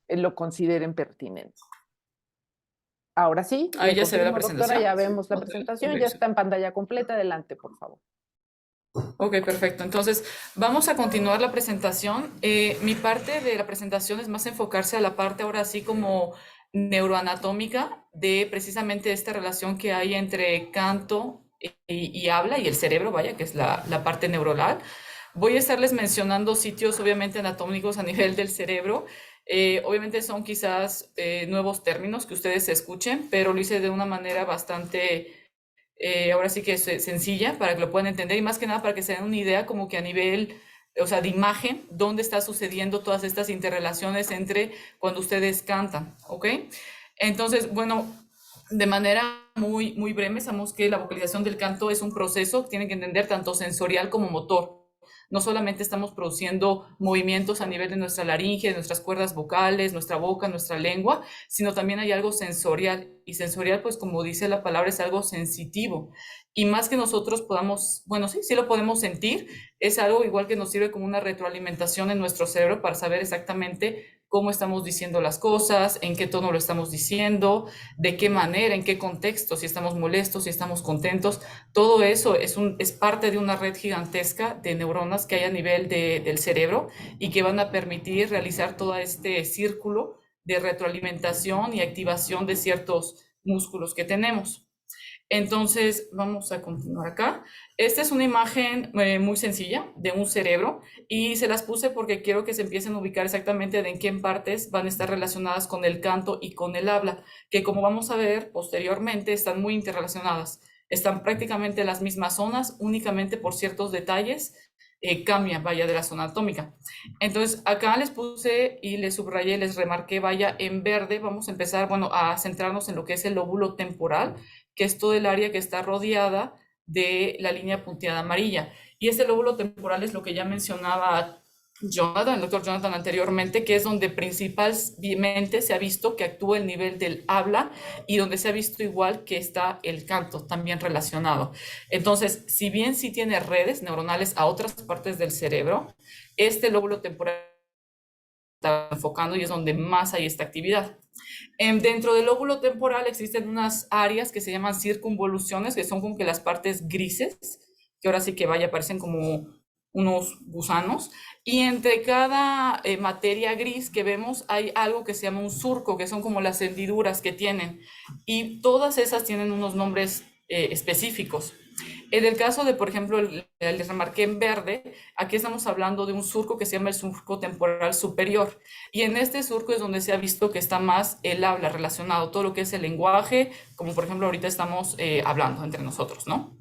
lo consideren pertinente. Ahora sí, Ahí le ya se ve la confirmo, doctora, presentación. ya vemos la Ok, presentación, ok. ya está en pantalla completa. Adelante, por favor. Ok, perfecto. Entonces, vamos a continuar la presentación. Mi parte de la presentación es más enfocarse a la parte ahora así como neuroanatómica de precisamente esta relación que hay entre canto y habla y el cerebro, vaya, que es la parte neuronal. Voy a estarles mencionando sitios obviamente anatómicos a nivel del cerebro. Obviamente son quizás nuevos términos que ustedes escuchen, pero lo hice de una manera bastante ahora sí que es sencilla para que lo puedan entender y más que nada para que se den una idea como que a nivel, o sea, de imagen, dónde está sucediendo todas estas interrelaciones entre cuando ustedes cantan, ¿ok? Entonces, bueno, de manera muy breve, sabemos que la vocalización del canto es un proceso que tienen que entender tanto sensorial como motor. No solamente estamos produciendo movimientos a nivel de nuestra laringe, de nuestras cuerdas vocales, nuestra boca, nuestra lengua, sino también hay algo sensorial. Y sensorial, pues como dice la palabra, es algo sensitivo. Y más que nosotros podamos, bueno, sí lo podemos sentir, es algo igual que nos sirve como una retroalimentación en nuestro cerebro para saber exactamente cómo estamos diciendo las cosas, en qué tono lo estamos diciendo, de qué manera, en qué contexto, si estamos molestos, si estamos contentos. Todo eso es parte de una red gigantesca de neuronas que hay a nivel del cerebro y que van a permitir realizar todo este círculo de retroalimentación y activación de ciertos músculos que tenemos. Entonces, vamos a continuar acá. Esta es una imagen muy sencilla de un cerebro y se las puse porque quiero que se empiecen a ubicar exactamente de en qué partes van a estar relacionadas con el canto y con el habla, que como vamos a ver posteriormente están muy interrelacionadas. Están prácticamente en las mismas zonas, únicamente por ciertos detalles cambian, vaya, de la zona anatómica. Entonces, acá les puse y les subrayé, les remarqué, vaya, en verde. Vamos a empezar, bueno, a centrarnos en lo que es el lóbulo temporal, que es todo el área que está rodeada de la línea punteada amarilla. Y este lóbulo temporal es lo que ya mencionaba Jonathan, el doctor Jonathan anteriormente, que es donde principalmente se ha visto que actúa el nivel del habla y donde se ha visto igual que está el canto también relacionado. Entonces, si bien sí tiene redes neuronales a otras partes del cerebro, este lóbulo temporal está enfocando y es donde más hay esta actividad. Dentro del lóbulo temporal existen unas áreas que se llaman circunvoluciones, que son como que las partes grises, que ahora sí que vaya, parecen como unos gusanos, y entre cada materia gris que vemos hay algo que se llama un surco, que son como las hendiduras que tienen, y todas esas tienen unos nombres específicos. En el caso de, por ejemplo, les remarqué en verde, aquí estamos hablando de un surco que se llama el surco temporal superior. Y en este surco es donde se ha visto que está más el habla relacionado, todo lo que es el lenguaje, como por ejemplo ahorita estamos hablando entre nosotros, ¿no?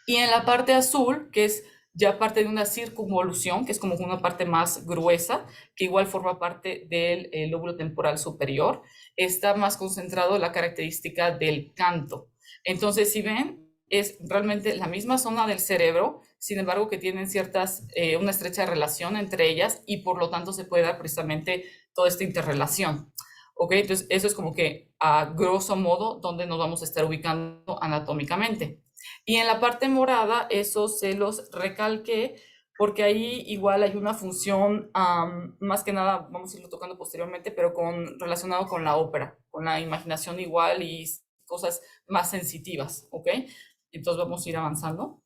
Y en la parte azul, que es ya parte de una circunvolución, que es como una parte más gruesa, que igual forma parte del lóbulo temporal superior, está más concentrado la característica del canto. Entonces, si ven, es realmente la misma zona del cerebro, sin embargo que tienen una estrecha relación entre ellas y por lo tanto se puede dar precisamente toda esta interrelación. ¿Ok? Entonces eso es como que a grosso modo donde nos vamos a estar ubicando anatómicamente. Y en la parte morada, eso se los recalqué porque ahí igual hay una función, más que nada, vamos a irlo tocando posteriormente, pero relacionado con la ópera, con la imaginación igual y cosas más sensitivas, ¿ok? Entonces vamos a ir avanzando.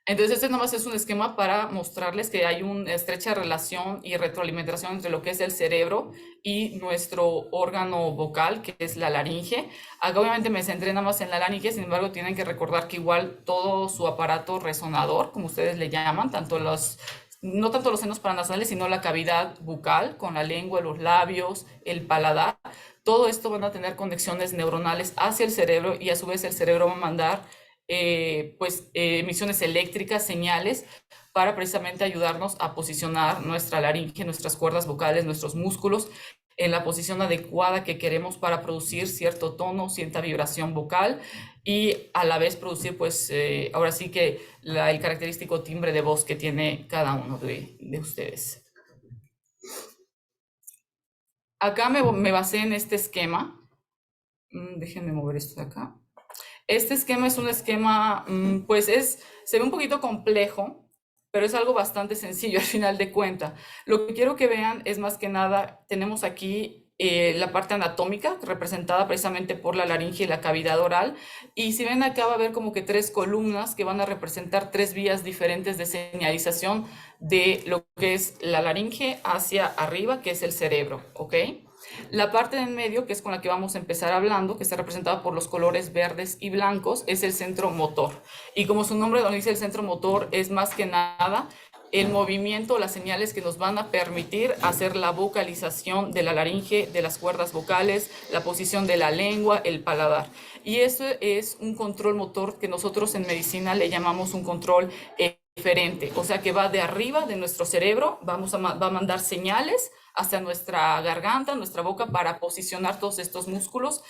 Entonces este nomás es un esquema para mostrarles que hay una estrecha relación y retroalimentación entre lo que es el cerebro y nuestro órgano vocal, que es la laringe. Acá obviamente me centré nada más en la laringe, sin embargo tienen que recordar que igual todo su aparato resonador, como ustedes le llaman, no tanto los senos paranasales, sino la cavidad bucal con la lengua, los labios, el paladar, todo esto van a tener conexiones neuronales hacia el cerebro y a su vez el cerebro va a mandar emisiones eléctricas, señales, para precisamente ayudarnos a posicionar nuestra laringe, nuestras cuerdas vocales, nuestros músculos en la posición adecuada que queremos para producir cierto tono, cierta vibración vocal y a la vez producir, ahora sí que el característico timbre de voz que tiene cada uno de ustedes. Acá me basé en este esquema. Déjenme mover esto de acá. Este esquema es un esquema, se ve un poquito complejo, pero es algo bastante sencillo al final de cuentas. Lo que quiero que vean es más que nada, tenemos aquí la parte anatómica representada precisamente por la laringe y la cavidad oral. Y si ven acá va a haber como que 3 columnas que van a representar 3 vías diferentes de señalización de lo que es la laringe hacia arriba, que es el cerebro, ¿ok? La parte de en medio, que es con la que vamos a empezar hablando, que está representada por los colores verdes y blancos, es el centro motor. Y como su nombre lo dice, el centro motor es más que nada el movimiento, las señales que nos van a permitir hacer la vocalización de la laringe, de las cuerdas vocales, la posición de la lengua, el paladar. Y eso es un control motor que nosotros en medicina le llamamos un control eferente, o sea que va de arriba de nuestro cerebro, va a mandar señales hasta nuestra garganta, nuestra boca, para posicionar todos estos músculos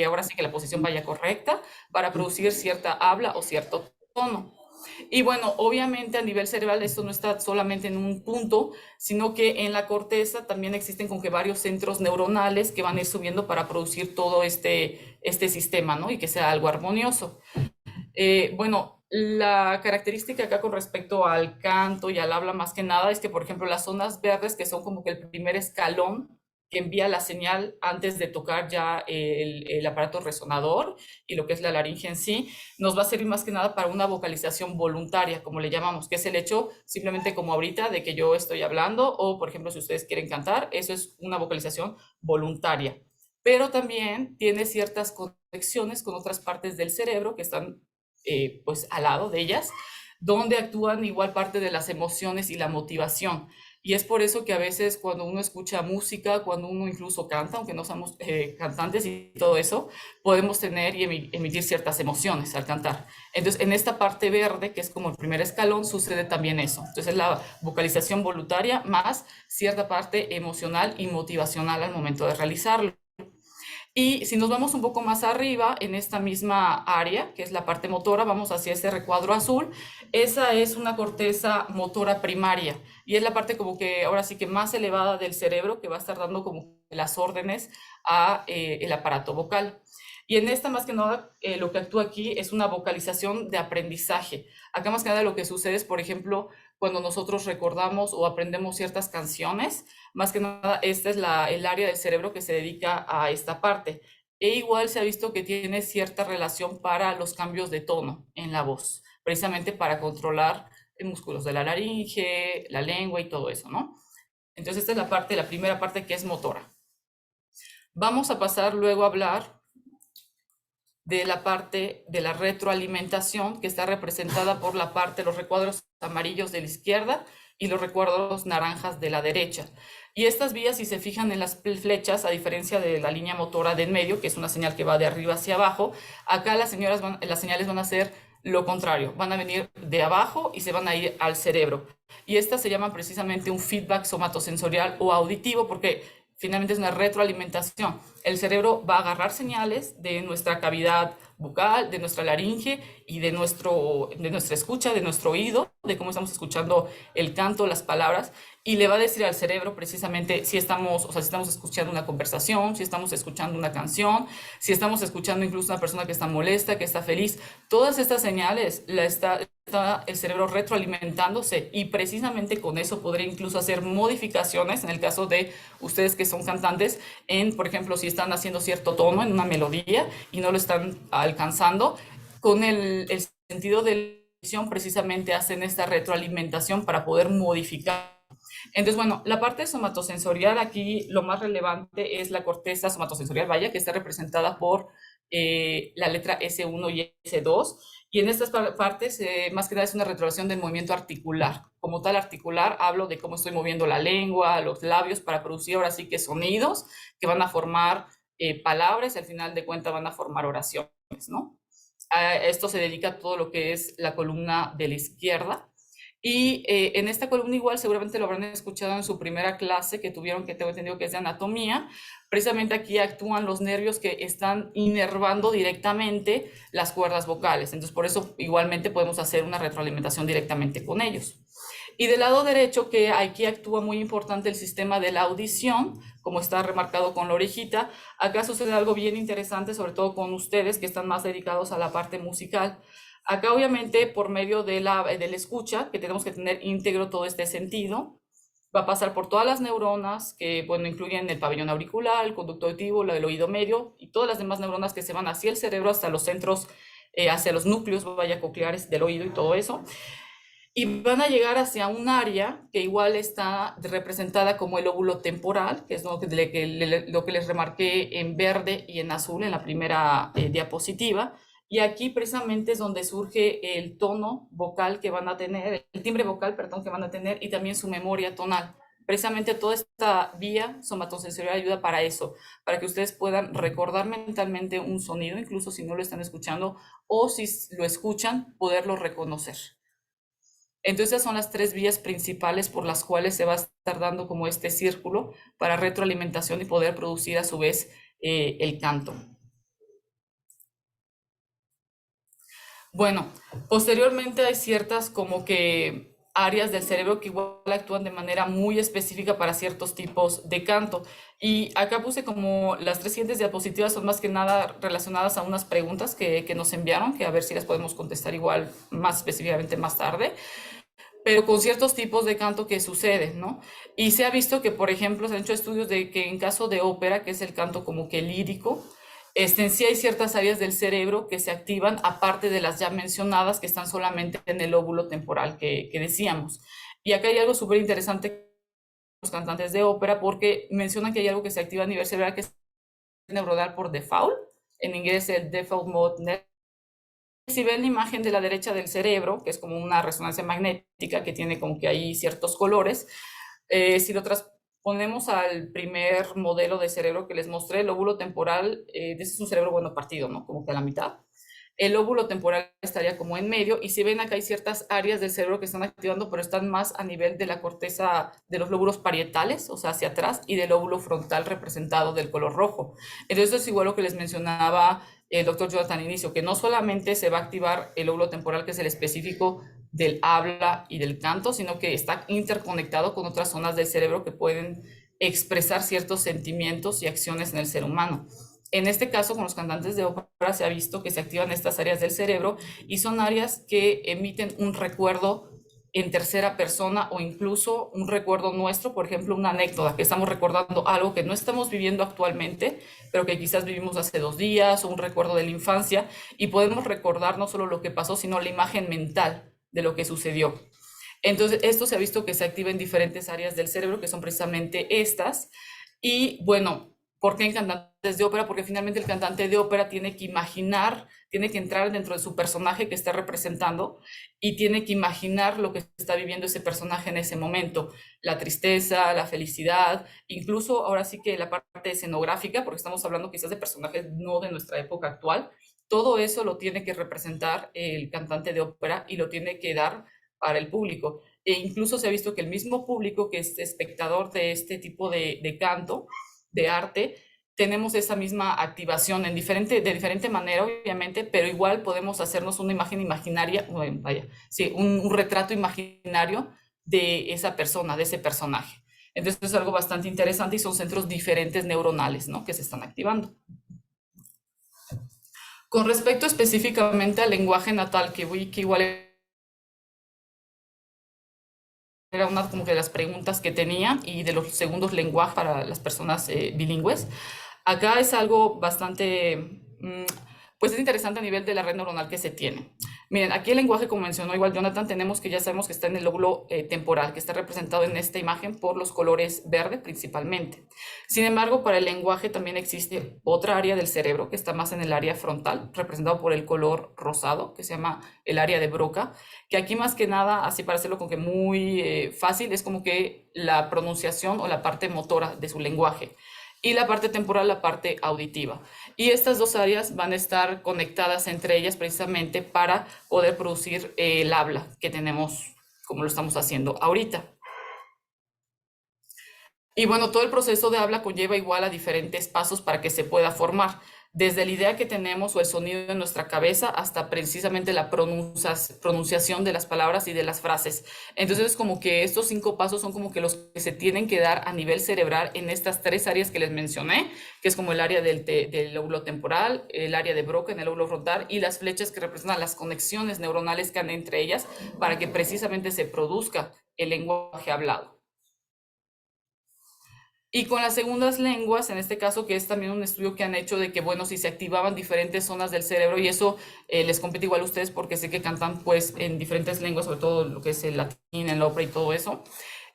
ahora sí que la posición vaya correcta, para producir cierta habla o cierto tono. Y bueno, obviamente a nivel cerebral esto no está solamente en un punto, sino que en la corteza también existen como que varios centros neuronales que van a ir subiendo para producir todo este sistema, ¿no? Y que sea algo armonioso. La característica acá con respecto al canto y al habla más que nada es que, por ejemplo, las zonas verdes, que son como que el primer escalón que envía la señal antes de tocar ya el aparato resonador y lo que es la laringe en sí, nos va a servir más que nada para una vocalización voluntaria, como le llamamos, que es el hecho simplemente como ahorita de que yo estoy hablando o, por ejemplo, si ustedes quieren cantar, eso es una vocalización voluntaria. Pero también tiene ciertas conexiones con otras partes del cerebro que están pues al lado de ellas, donde actúan igual parte de las emociones y la motivación. Y es por eso que a veces cuando uno escucha música, cuando uno incluso canta, aunque no somos cantantes y todo eso, podemos tener y emitir ciertas emociones al cantar. Entonces, en esta parte verde, que es como el primer escalón, sucede también eso. Entonces, es la vocalización voluntaria más cierta parte emocional y motivacional al momento de realizarlo. Y si nos vamos un poco más arriba, en esta misma área, que es la parte motora, vamos hacia ese recuadro azul, esa es una corteza motora primaria y es la parte como que ahora sí que más elevada del cerebro que va a estar dando como las órdenes a el aparato vocal. Y en esta más que nada lo que actúa aquí es una vocalización de aprendizaje. Acá más que nada lo que sucede es, por ejemplo, cuando nosotros recordamos o aprendemos ciertas canciones, más que nada esta es el área del cerebro que se dedica a esta parte. E igual se ha visto que tiene cierta relación para los cambios de tono en la voz, precisamente para controlar músculos de la laringe, la lengua y todo eso, ¿no? Entonces esta es la primera parte que es motora. Vamos a pasar luego a hablar de la parte de la retroalimentación, que está representada por la parte de los recuadros amarillos de la izquierda y los recuadros naranjas de la derecha. Y estas vías, si se fijan en las flechas, a diferencia de la línea motora de en medio, que es una señal que va de arriba hacia abajo, acá las señales van a ser lo contrario, van a venir de abajo y se van a ir al cerebro. Y estas se llaman precisamente un feedback somatosensorial o auditivo, porque finalmente es una retroalimentación. El cerebro va a agarrar señales de nuestra cavidad bucal, de nuestra laringe y de nuestra escucha, de nuestro oído, de cómo estamos escuchando el canto, las palabras, y le va a decir al cerebro precisamente si estamos escuchando una conversación, si estamos escuchando una canción, si estamos escuchando incluso una persona que está molesta, que está feliz. Todas estas señales está el cerebro retroalimentándose y precisamente con eso podría incluso hacer modificaciones en el caso de ustedes que son cantantes, por ejemplo, si están haciendo cierto tono en una melodía y no lo están alcanzando, con el sentido de la audición precisamente hacen esta retroalimentación para poder modificar. Entonces, bueno, la parte somatosensorial aquí lo más relevante es la corteza somatosensorial, vaya, que está representada por la letra S1 y S2. Y en estas partes, más que nada, es una retroacción del movimiento articular. Como tal articular, hablo de cómo estoy moviendo la lengua, los labios para producir ahora sí que sonidos que van a formar palabras y al final de cuentas van a formar oraciones, ¿no? A esto se dedica todo lo que es la columna de la izquierda. Y en esta columna igual seguramente lo habrán escuchado en su primera clase que tuvieron, que tengo entendido que es de anatomía. Precisamente aquí actúan los nervios que están inervando directamente las cuerdas vocales. Entonces por eso igualmente podemos hacer una retroalimentación directamente con ellos. Y del lado derecho, que aquí actúa muy importante el sistema de la audición, como está remarcado con la orejita, acá sucede algo bien interesante, sobre todo con ustedes que están más dedicados a la parte musical. Acá obviamente por medio de la escucha, que tenemos que tener íntegro todo este sentido, va a pasar por todas las neuronas que, bueno, incluyen el pabellón auricular, el conducto auditivo, el oído medio y todas las demás neuronas que se van hacia el cerebro, hasta los centros, hacia los núcleos vaya cocleares del oído y todo eso. Y van a llegar hacia un área que igual está representada como el lóbulo temporal, que es lo que les remarqué en verde y en azul en la primera diapositiva. Y aquí precisamente es donde surge el tono vocal que van a tener, el timbre vocal, perdón, que van a tener y también su memoria tonal. Precisamente toda esta vía somatosensorial ayuda para eso, para que ustedes puedan recordar mentalmente un sonido, incluso si no lo están escuchando, o si lo escuchan, poderlo reconocer. Entonces esas son las tres vías principales por las cuales se va a estar dando como este círculo para retroalimentación y poder producir a su vez el canto. Bueno, posteriormente hay ciertas como que áreas del cerebro que igual actúan de manera muy específica para ciertos tipos de canto. Y acá puse como las tres siguientes diapositivas son más que nada relacionadas a unas preguntas que nos enviaron, que a ver si las podemos contestar igual más específicamente más tarde, pero con ciertos tipos de canto que suceden, ¿no? Y se ha visto que, por ejemplo, se han hecho estudios de que en caso de ópera, que es el canto como que lírico, en sí hay ciertas áreas del cerebro que se activan, aparte de las ya mencionadas, que están solamente en el lóbulo temporal que decíamos. Y acá hay algo súper interesante los cantantes de ópera, porque mencionan que hay algo que se activa a nivel cerebral que es neuronal por default, en inglés el Default Mode. Si ven la imagen de la derecha del cerebro, que es como una resonancia magnética que tiene como que ahí ciertos colores, si lo transponemos al primer modelo de cerebro que les mostré, el lóbulo temporal, ese es un cerebro bueno partido, ¿no? Como que a la mitad. El lóbulo temporal estaría como en medio, y si ven acá hay ciertas áreas del cerebro que están activando, pero están más a nivel de la corteza de los lóbulos parietales, o sea, hacia atrás, y del lóbulo frontal representado del color rojo. Entonces, es igual lo que les mencionaba el doctor Jonathan al inicio, que no solamente se va a activar el lóbulo temporal, que es el específico del habla y del canto, sino que está interconectado con otras zonas del cerebro que pueden expresar ciertos sentimientos y acciones en el ser humano. En este caso, con los cantantes de ópera se ha visto que se activan estas áreas del cerebro y son áreas que emiten un recuerdo en tercera persona o incluso un recuerdo nuestro, por ejemplo, una anécdota, que estamos recordando algo que no estamos viviendo actualmente, pero que quizás vivimos hace 2 días, o un recuerdo de la infancia, y podemos recordar no solo lo que pasó, sino la imagen mental de lo que sucedió. Entonces, esto se ha visto que se activa en diferentes áreas del cerebro, que son precisamente estas. Y bueno, ¿por qué en cantantes de ópera? Porque finalmente el cantante de ópera tiene que imaginar, tiene que entrar dentro de su personaje que está representando y tiene que imaginar lo que está viviendo ese personaje en ese momento, la tristeza, la felicidad, incluso ahora sí que la parte escenográfica, porque estamos hablando quizás de personajes no de nuestra época actual, todo eso lo tiene que representar el cantante de ópera y lo tiene que dar para el público. E incluso se ha visto que el mismo público que es espectador de este tipo de canto, de arte, tenemos esa misma activación de diferente manera, obviamente, pero igual podemos hacernos una imagen imaginaria, un retrato imaginario de esa persona, de ese personaje. Entonces es algo bastante interesante y son centros diferentes neuronales, ¿no?, que se están activando. Con respecto específicamente al lenguaje natal, que igual era una como que de las preguntas que tenía, y de los segundos lenguajes para las personas bilingües. Acá es algo bastante, pues es interesante a nivel de la red neuronal que se tiene. Miren, aquí el lenguaje, como mencionó igual Jonathan, ya sabemos que está en el lóbulo temporal, que está representado en esta imagen por los colores verde principalmente. Sin embargo, para el lenguaje también existe otra área del cerebro que está más en el área frontal, representado por el color rosado, que se llama el área de Broca, que aquí más que nada, así para hacerlo como que muy fácil, es como que la pronunciación o la parte motora de su lenguaje, y la parte temporal, la parte auditiva. Y estas dos áreas van a estar conectadas entre ellas precisamente para poder producir el habla que tenemos, como lo estamos haciendo ahorita. Y bueno, todo el proceso de habla conlleva igual a diferentes pasos para que se pueda formar, desde la idea que tenemos o el sonido en nuestra cabeza hasta precisamente la pronunciación de las palabras y de las frases. Entonces es como que estos 5 pasos son como que los que se tienen que dar a nivel cerebral en estas 3 áreas que les mencioné, que es como el área del lóbulo temporal, el área de Broca en el lóbulo frontal, y las flechas que representan las conexiones neuronales que han entre ellas para que precisamente se produzca el lenguaje hablado. Y con las segundas lenguas, en este caso, que es también un estudio que han hecho de que, bueno, si se activaban diferentes zonas del cerebro, y eso les compete igual a ustedes porque sé que cantan pues en diferentes lenguas, sobre todo lo que es el latín, el ópera y todo eso,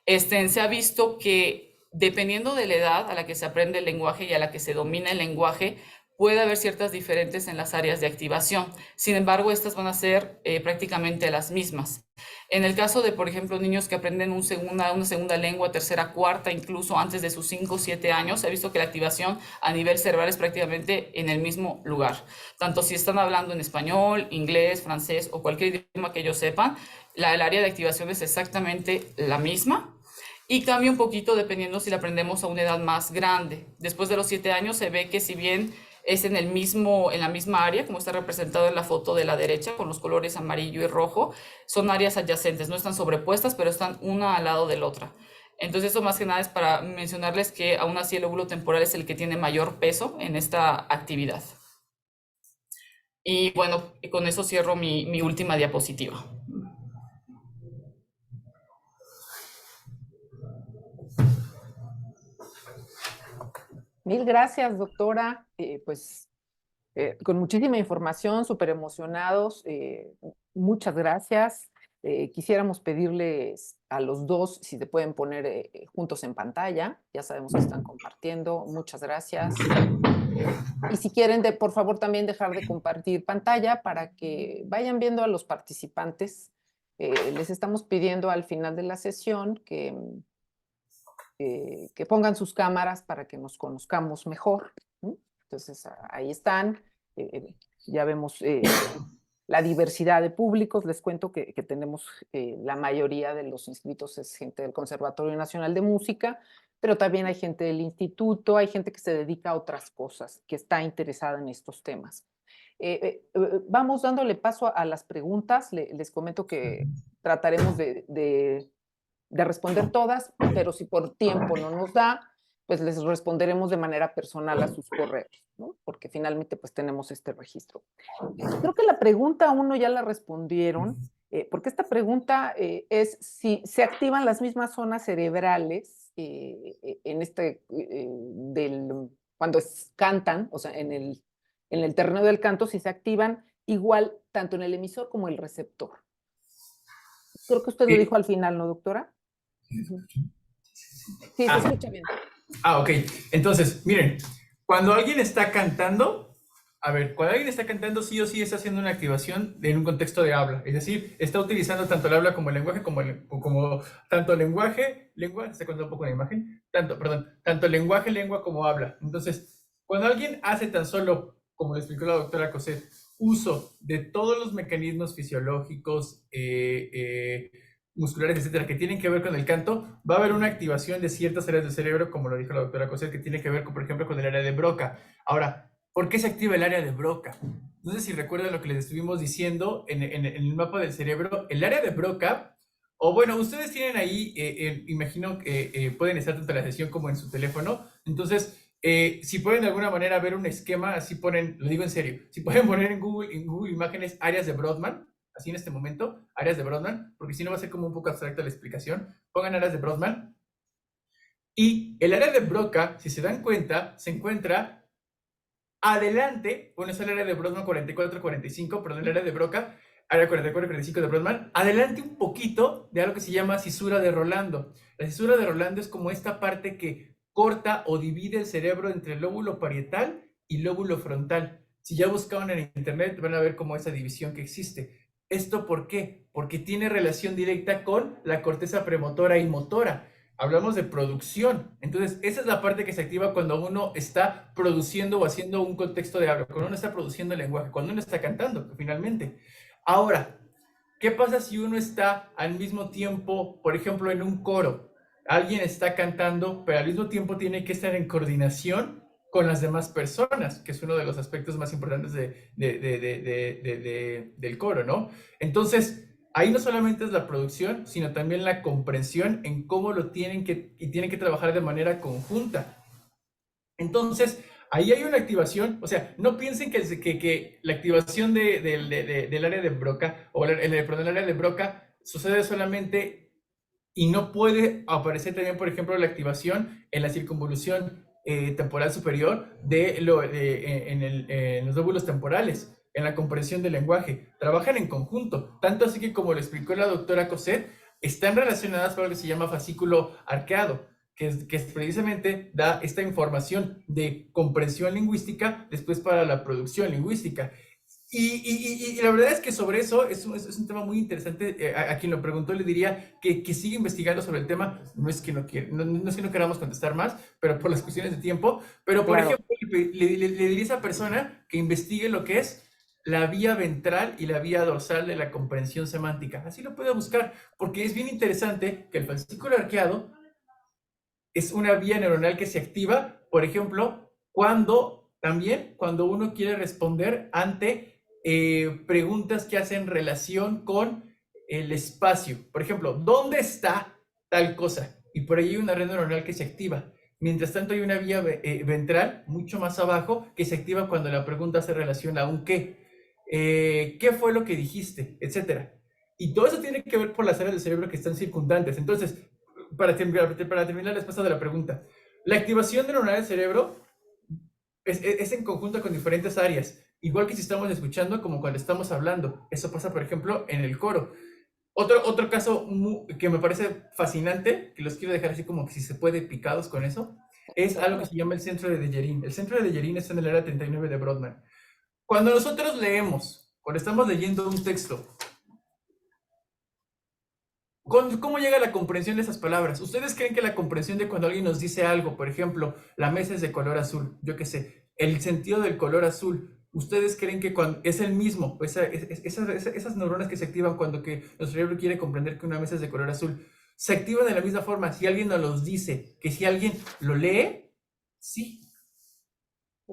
se ha visto que dependiendo de la edad a la que se aprende el lenguaje y a la que se domina el lenguaje, puede haber ciertas diferencias en las áreas de activación. Sin embargo, estas van a ser prácticamente las mismas. En el caso de, por ejemplo, niños que aprenden una segunda lengua, tercera, cuarta, incluso antes de sus 5 o 7 años, se ha visto que la activación a nivel cerebral es prácticamente en el mismo lugar. Tanto si están hablando en español, inglés, francés o cualquier idioma que ellos sepan, el área de activación es exactamente la misma. Y cambia un poquito dependiendo si la aprendemos a una edad más grande. Después de los 7 años se ve que si bien es en la misma área, como está representado en la foto de la derecha, con los colores amarillo y rojo, son áreas adyacentes, no están sobrepuestas, pero están una al lado de la otra. Entonces eso más que nada es para mencionarles que aún así el lóbulo temporal es el que tiene mayor peso en esta actividad. Y bueno, con eso cierro mi última diapositiva. Mil gracias, doctora. Con muchísima información, súper emocionados. Muchas gracias. Quisiéramos pedirles a los dos si se pueden poner juntos en pantalla. Ya sabemos que están compartiendo. Muchas gracias. Y si quieren, por favor, también dejar de compartir pantalla para que vayan viendo a los participantes. Les estamos pidiendo al final de la sesión que pongan sus cámaras para que nos conozcamos mejor, ¿no? Entonces, ahí están. Ya vemos la diversidad de públicos. Les cuento que tenemos la mayoría de los inscritos es gente del Conservatorio Nacional de Música, pero también hay gente del instituto, hay gente que se dedica a otras cosas, que está interesada en estos temas. Vamos dándole paso a las preguntas. Les comento que trataremos de responder todas, pero si por tiempo no nos da, pues les responderemos de manera personal a sus correos, ¿no? Porque finalmente pues tenemos este registro. Creo que la pregunta 1 ya la respondieron, porque esta pregunta es si se activan las mismas zonas cerebrales en cuando cantan, o sea, en el terreno del canto, si se activan igual tanto en el emisor como el receptor. Creo que usted lo dijo al final, ¿no, doctora? Sí, se escucha bien. Ok. Entonces, miren, cuando alguien está cantando, sí o sí está haciendo una activación en un contexto de habla. Es decir, está utilizando tanto el habla como el lenguaje, tanto lenguaje, se cuenta un poco la imagen, tanto lenguaje, lengua como habla. Entonces, cuando alguien hace tan solo, como le explicó la doctora Cosette, uso de todos los mecanismos fisiológicos, musculares, etcétera, que tienen que ver con el canto, va a haber una activación de ciertas áreas del cerebro, como lo dijo la doctora Cosette, que tiene que ver, por ejemplo, con el área de Broca. Ahora, ¿por qué se activa el área de Broca? No sé si recuerdan lo que les estuvimos diciendo en el mapa del cerebro. El área de Broca, o bueno, ustedes tienen ahí, imagino que pueden estar tanto en la sesión como en su teléfono. Entonces, si pueden de alguna manera ver un esquema, así ponen, lo digo en serio, si pueden poner en Google Imágenes áreas de Brodmann, así en este momento, áreas de Brodmann, porque si no va a ser como un poco abstracta la explicación, pongan áreas de Brodmann. Y el área de Broca, si se dan cuenta, se encuentra adelante, bueno, es el área de Brodmann 44-45, perdón, el área de Broca, área 44-45 de Brodmann, adelante un poquito de algo que se llama cisura de Rolando. La cisura de Rolando es como esta parte que corta o divide el cerebro entre el lóbulo parietal y lóbulo frontal. Si ya buscaban en internet, van a ver como esa división que existe. ¿Esto por qué? Porque tiene relación directa con la corteza premotora y motora. Hablamos de producción. Entonces, esa es la parte que se activa cuando uno está produciendo o haciendo un contexto de habla, cuando uno está produciendo el lenguaje, cuando uno está cantando, finalmente. Ahora, ¿qué pasa si uno está al mismo tiempo, por ejemplo, en un coro? Alguien está cantando, pero al mismo tiempo tiene que estar en coordinación con las demás personas, que es uno de los aspectos más importantes del coro, ¿no? Entonces, ahí no solamente es la producción, sino también la comprensión en cómo lo tienen que trabajar de manera conjunta. Entonces, ahí hay una activación, o sea, no piensen que la activación del área de Broca, o perdón, el área de Broca sucede solamente y no puede aparecer también, por ejemplo, la activación en la circunvolución temporal superior en los lóbulos temporales, en la comprensión del lenguaje. Trabajan en conjunto, tanto así que, como lo explicó la doctora Cosette, están relacionadas con lo que se llama fascículo arqueado, que precisamente da esta información de comprensión lingüística después para la producción lingüística. Y la verdad es que sobre eso es un tema muy interesante. A quien lo preguntó le diría que sigue investigando sobre el tema. No es que no queramos contestar más, pero por las cuestiones de tiempo. Pero, por ejemplo, le diría a esa persona que investigue lo que es la vía ventral y la vía dorsal de la comprensión semántica. Así lo puede buscar, porque es bien interesante que el fascículo arqueado es una vía neuronal que se activa, por ejemplo, cuando uno quiere responder ante preguntas que hacen relación con el espacio. Por ejemplo, ¿dónde está tal cosa? Y por ahí hay una red neuronal que se activa. Mientras tanto, hay una vía ventral mucho más abajo que se activa cuando la pregunta hace relación a un qué. ¿Qué fue lo que dijiste? Etcétera. Y todo eso tiene que ver por las áreas del cerebro que están circundantes. Entonces, para terminar la respuesta de la pregunta, la activación neuronal del cerebro es en conjunto con diferentes áreas. Igual que si estamos escuchando como cuando estamos hablando. Eso pasa, por ejemplo, en el coro. Otro caso que me parece fascinante, que los quiero dejar así como que si se puede picados con eso, es algo que se llama el centro de Dejerín. El centro de Dejerín está en el área 39 de Brodmann. Cuando nosotros leemos, cuando estamos leyendo un texto, ¿cómo llega la comprensión de esas palabras? ¿Ustedes creen que la comprensión de cuando alguien nos dice algo, por ejemplo, la mesa es de color azul, yo qué sé, el sentido del color azul, ¿ustedes creen que cuando es el mismo? Esas neuronas que se activan cuando que nuestro cerebro quiere comprender que una mesa es de color azul, se activan de la misma forma si alguien nos los dice, que si alguien lo lee, sí.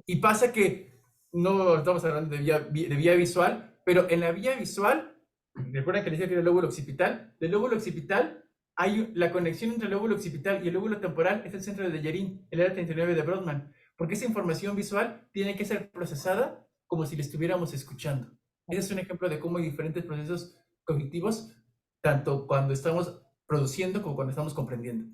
Y pasa que no estamos hablando de vía visual, pero en la vía visual, recuerden que les decía que era el lóbulo occipital, del lóbulo occipital hay la conexión entre el lóbulo occipital y el lóbulo temporal, es el centro de Dejerín, el área 39 de Brodmann, porque esa información visual tiene que ser procesada como si la estuviéramos escuchando. Ese es un ejemplo de cómo hay diferentes procesos cognitivos, tanto cuando estamos produciendo como cuando estamos comprendiendo.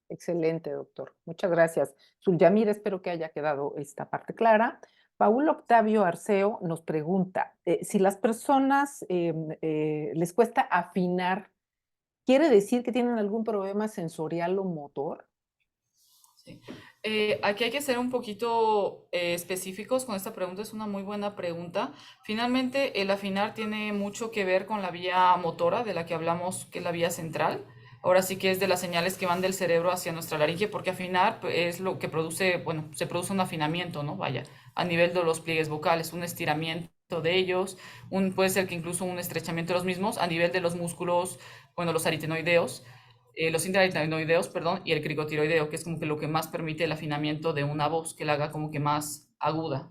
Excelente, doctor. Muchas gracias. Zulyamir, espero que haya quedado esta parte clara. Paul Octavio Arceo nos pregunta, si las personas les cuesta afinar, ¿quiere decir que tienen algún problema sensorial o motor? Sí. Aquí hay que ser un poquito específicos con esta pregunta, es una muy buena pregunta. Finalmente, el afinar tiene mucho que ver con la vía motora de la que hablamos, que es la vía central. Ahora sí que es de las señales que van del cerebro hacia nuestra laringe, porque afinar es lo que produce, bueno, se produce un afinamiento, ¿no? Vaya, a nivel de los pliegues vocales, un estiramiento de ellos, puede ser que incluso un estrechamiento de los mismos a nivel de los músculos, bueno, los aritenoideos. Los intraaritenoideos, perdón, y el cricotiroideo, que es como que lo que más permite el afinamiento de una voz, que la haga como que más aguda.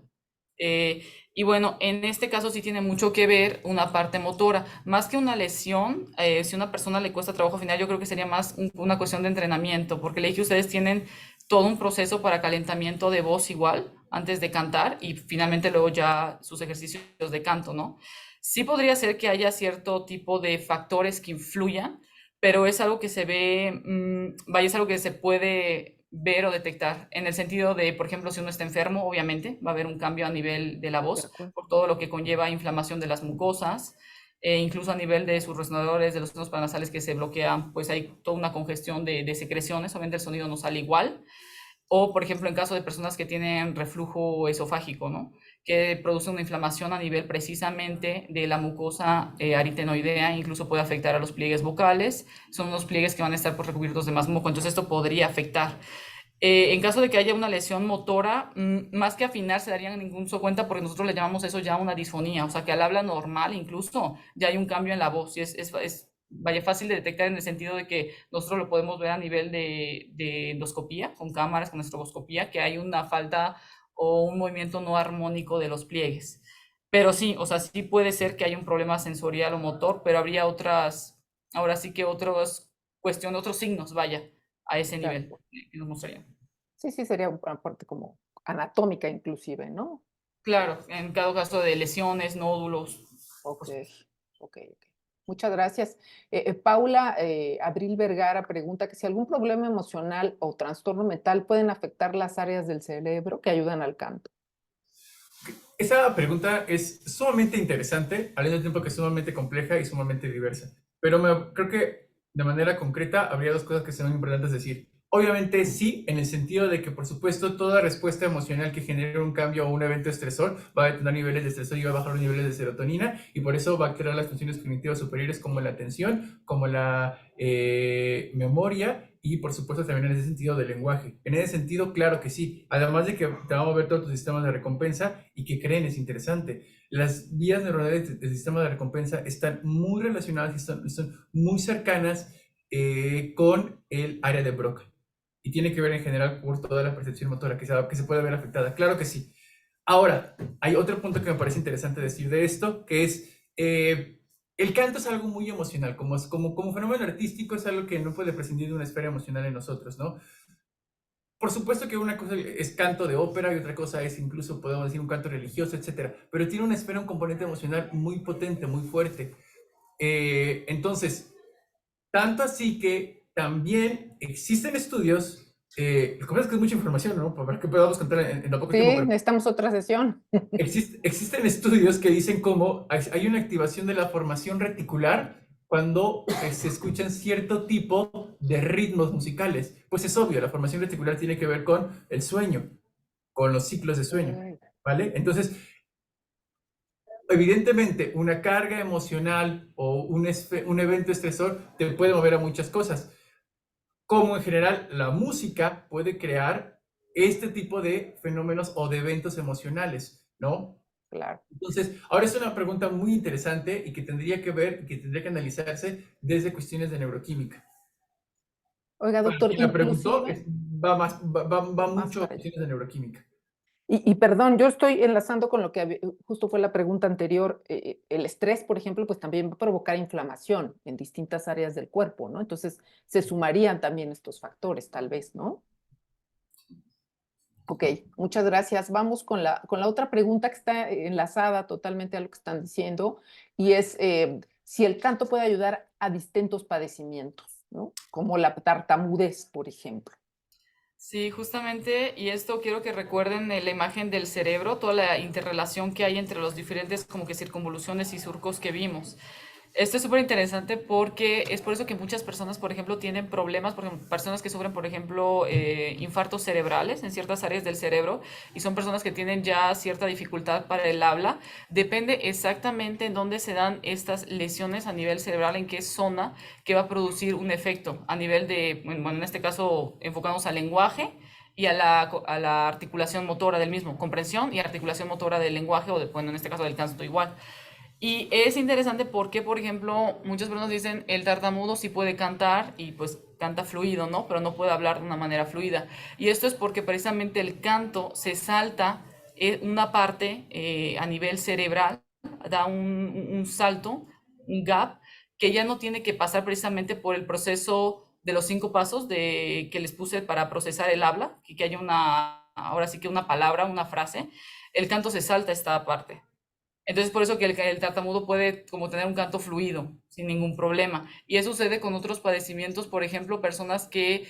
Y bueno, en este caso sí tiene mucho que ver una parte motora, más que una lesión. Si a una persona le cuesta trabajo afinar, yo creo que sería más una cuestión de entrenamiento, porque le dije que ustedes tienen todo un proceso para calentamiento de voz igual, antes de cantar, y finalmente luego ya sus ejercicios de canto, ¿no? Sí podría ser que haya cierto tipo de factores que influyan, pero es algo que se ve, vaya, es algo que se puede ver o detectar, en el sentido de, por ejemplo, si uno está enfermo, obviamente va a haber un cambio a nivel de la voz, por todo lo que conlleva inflamación de las mucosas, incluso a nivel de sus resonadores, de los senos paranasales que se bloquean, pues hay toda una congestión de secreciones, obviamente el sonido no sale igual. O, por ejemplo, en caso de personas que tienen reflujo esofágico, ¿no? Que produce una inflamación a nivel precisamente de la mucosa aritenoidea, incluso puede afectar a los pliegues vocales. Son unos pliegues que van a estar por recubiertos de más moco, entonces esto podría afectar. En caso de que haya una lesión motora, más que afinar se darían ningún cuenta, porque nosotros le llamamos eso ya una disfonía, o sea que al habla normal incluso ya hay un cambio en la voz, y es vaya, fácil de detectar en el sentido de que nosotros lo podemos ver a nivel de endoscopía, con cámaras, con estroboscopía, que hay una falta o un movimiento no armónico de los pliegues. Pero sí, o sea, sí puede ser que haya un problema sensorial o motor, pero habría ahora sí que otros signos, vaya, a ese nivel que nos mostrarían. Sí, sí, sería una parte como anatómica inclusive, ¿no? Claro, en cada caso de lesiones, nódulos. Ok, ok. Muchas gracias. Paula Abril Vergara pregunta que si algún problema emocional o trastorno mental pueden afectar las áreas del cerebro que ayudan al canto. Esa pregunta es sumamente interesante, al mismo tiempo que es sumamente compleja y sumamente diversa. Pero creo que de manera concreta habría dos cosas que son importantes decir. Obviamente sí, en el sentido de que, por supuesto, toda respuesta emocional que genere un cambio o un evento estresor va a tener niveles de estresor y va a bajar los niveles de serotonina, y por eso va a crear las funciones cognitivas superiores como la atención, como la memoria, y por supuesto también en ese sentido del lenguaje. En ese sentido, claro que sí. Además de que te vamos a ver todos tus sistemas de recompensa, y que creen, es interesante. Las vías neuronales del sistema de recompensa están muy relacionadas y son muy cercanas con el área de Broca. Y tiene que ver en general por toda la percepción motora que se puede ver afectada. Claro que sí. Ahora, hay otro punto que me parece interesante decir de esto, que es el canto es algo muy emocional, como fenómeno artístico es algo que no puede prescindir de una esfera emocional en nosotros, ¿no? Por supuesto que una cosa es canto de ópera y otra cosa es incluso, podemos decir, un canto religioso, etcétera, pero tiene una esfera, un componente emocional muy potente, muy fuerte. Entonces, tanto así que también existen estudios, lo que pasa es que es mucha información, ¿no? Para ver qué podamos contar en lo poco tiempo. Sí, necesitamos otra sesión. Existen estudios que dicen cómo hay una activación de la formación reticular cuando se escuchan cierto tipo de ritmos musicales. Pues es obvio, la formación reticular tiene que ver con el sueño, con los ciclos de sueño, ¿vale? Entonces, evidentemente, una carga emocional o un evento estresor te puede mover a muchas cosas. Como en general la música puede crear este tipo de fenómenos o de eventos emocionales, ¿no? Claro. Entonces, ahora es una pregunta muy interesante y que tendría que ver, que tendría que analizarse desde cuestiones de neuroquímica. Oiga, Para doctor, quien la preguntó, inclusive, va más mucho a para allá. cuestiones de neuroquímica. Y perdón, yo estoy enlazando con lo que justo fue la pregunta anterior. El estrés, por ejemplo, pues también va a provocar inflamación en distintas áreas del cuerpo, ¿no? Entonces, se sumarían también estos factores, tal vez, ¿no? Ok, muchas gracias. Vamos con la otra pregunta que está enlazada totalmente a lo que están diciendo, y es si el canto puede ayudar a distintos padecimientos, ¿no? Como la tartamudez, por ejemplo. Sí, justamente, y esto quiero que recuerden la imagen del cerebro, toda la interrelación que hay entre los diferentes como que circunvoluciones y surcos que vimos. Esto es súper interesante porque es por eso que muchas personas, por ejemplo, tienen problemas, por ejemplo, personas que sufren, por ejemplo, infartos cerebrales en ciertas áreas del cerebro y son personas que tienen ya cierta dificultad para el habla. Depende exactamente en dónde se dan estas lesiones a nivel cerebral, en qué zona que va a producir un efecto a nivel de, bueno, en este caso enfocamos al lenguaje y a la articulación motora del mismo, comprensión y articulación motora del lenguaje o, bueno, en este caso del canto igual. Y es interesante porque, por ejemplo, muchas personas dicen el tartamudo sí puede cantar y pues canta fluido, ¿no? Pero no puede hablar de una manera fluida. Y esto es porque precisamente el canto se salta una parte a nivel cerebral, da un salto, un gap, que ya no tiene que pasar precisamente por el proceso de los 5 pasos que les puse para procesar el habla, que haya ahora sí que una palabra, una frase. El canto se salta esta parte. Entonces, por eso que el tartamudo puede como tener un canto fluido, sin ningún problema. Y eso sucede con otros padecimientos, por ejemplo, personas que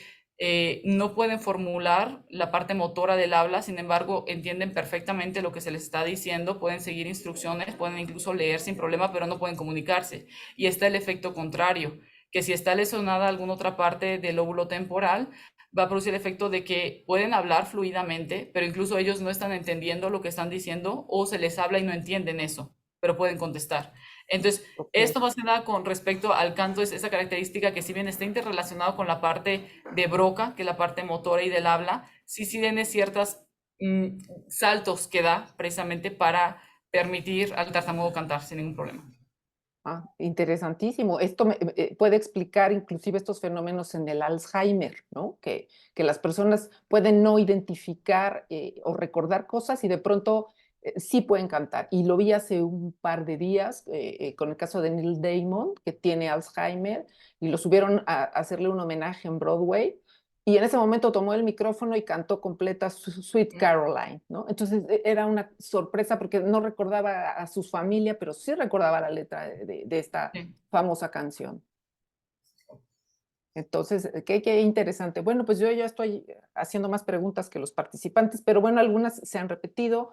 no pueden formular la parte motora del habla, sin embargo, entienden perfectamente lo que se les está diciendo, pueden seguir instrucciones, pueden incluso leer sin problema, pero no pueden comunicarse. Y está el efecto contrario, que si está lesionada alguna otra parte del lóbulo temporal, va a producir el efecto de que pueden hablar fluidamente, pero incluso ellos no están entendiendo lo que están diciendo o se les habla y no entienden eso, pero pueden contestar. Entonces, Okay. esto más que nada con respecto al canto es esa característica que si bien está interrelacionado con la parte de Broca, que es la parte motora y del habla, sí tiene ciertos saltos que da precisamente para permitir al tartamudo cantar sin ningún problema. Ah, interesantísimo. Esto puede explicar inclusive estos fenómenos en el Alzheimer, ¿no? Que las personas pueden no identificar o recordar cosas y de pronto sí pueden cantar. Y lo vi hace un par de días con el caso de Neil Damon, que tiene Alzheimer, y lo subieron a hacerle un homenaje en Broadway. Y en ese momento tomó el micrófono y cantó completa Sweet Caroline, ¿no? Entonces era una sorpresa porque no recordaba a su familia, pero sí recordaba la letra de esta Sí. famosa canción. Entonces, qué interesante. Bueno, pues yo ya estoy haciendo más preguntas que los participantes, pero bueno, algunas se han repetido.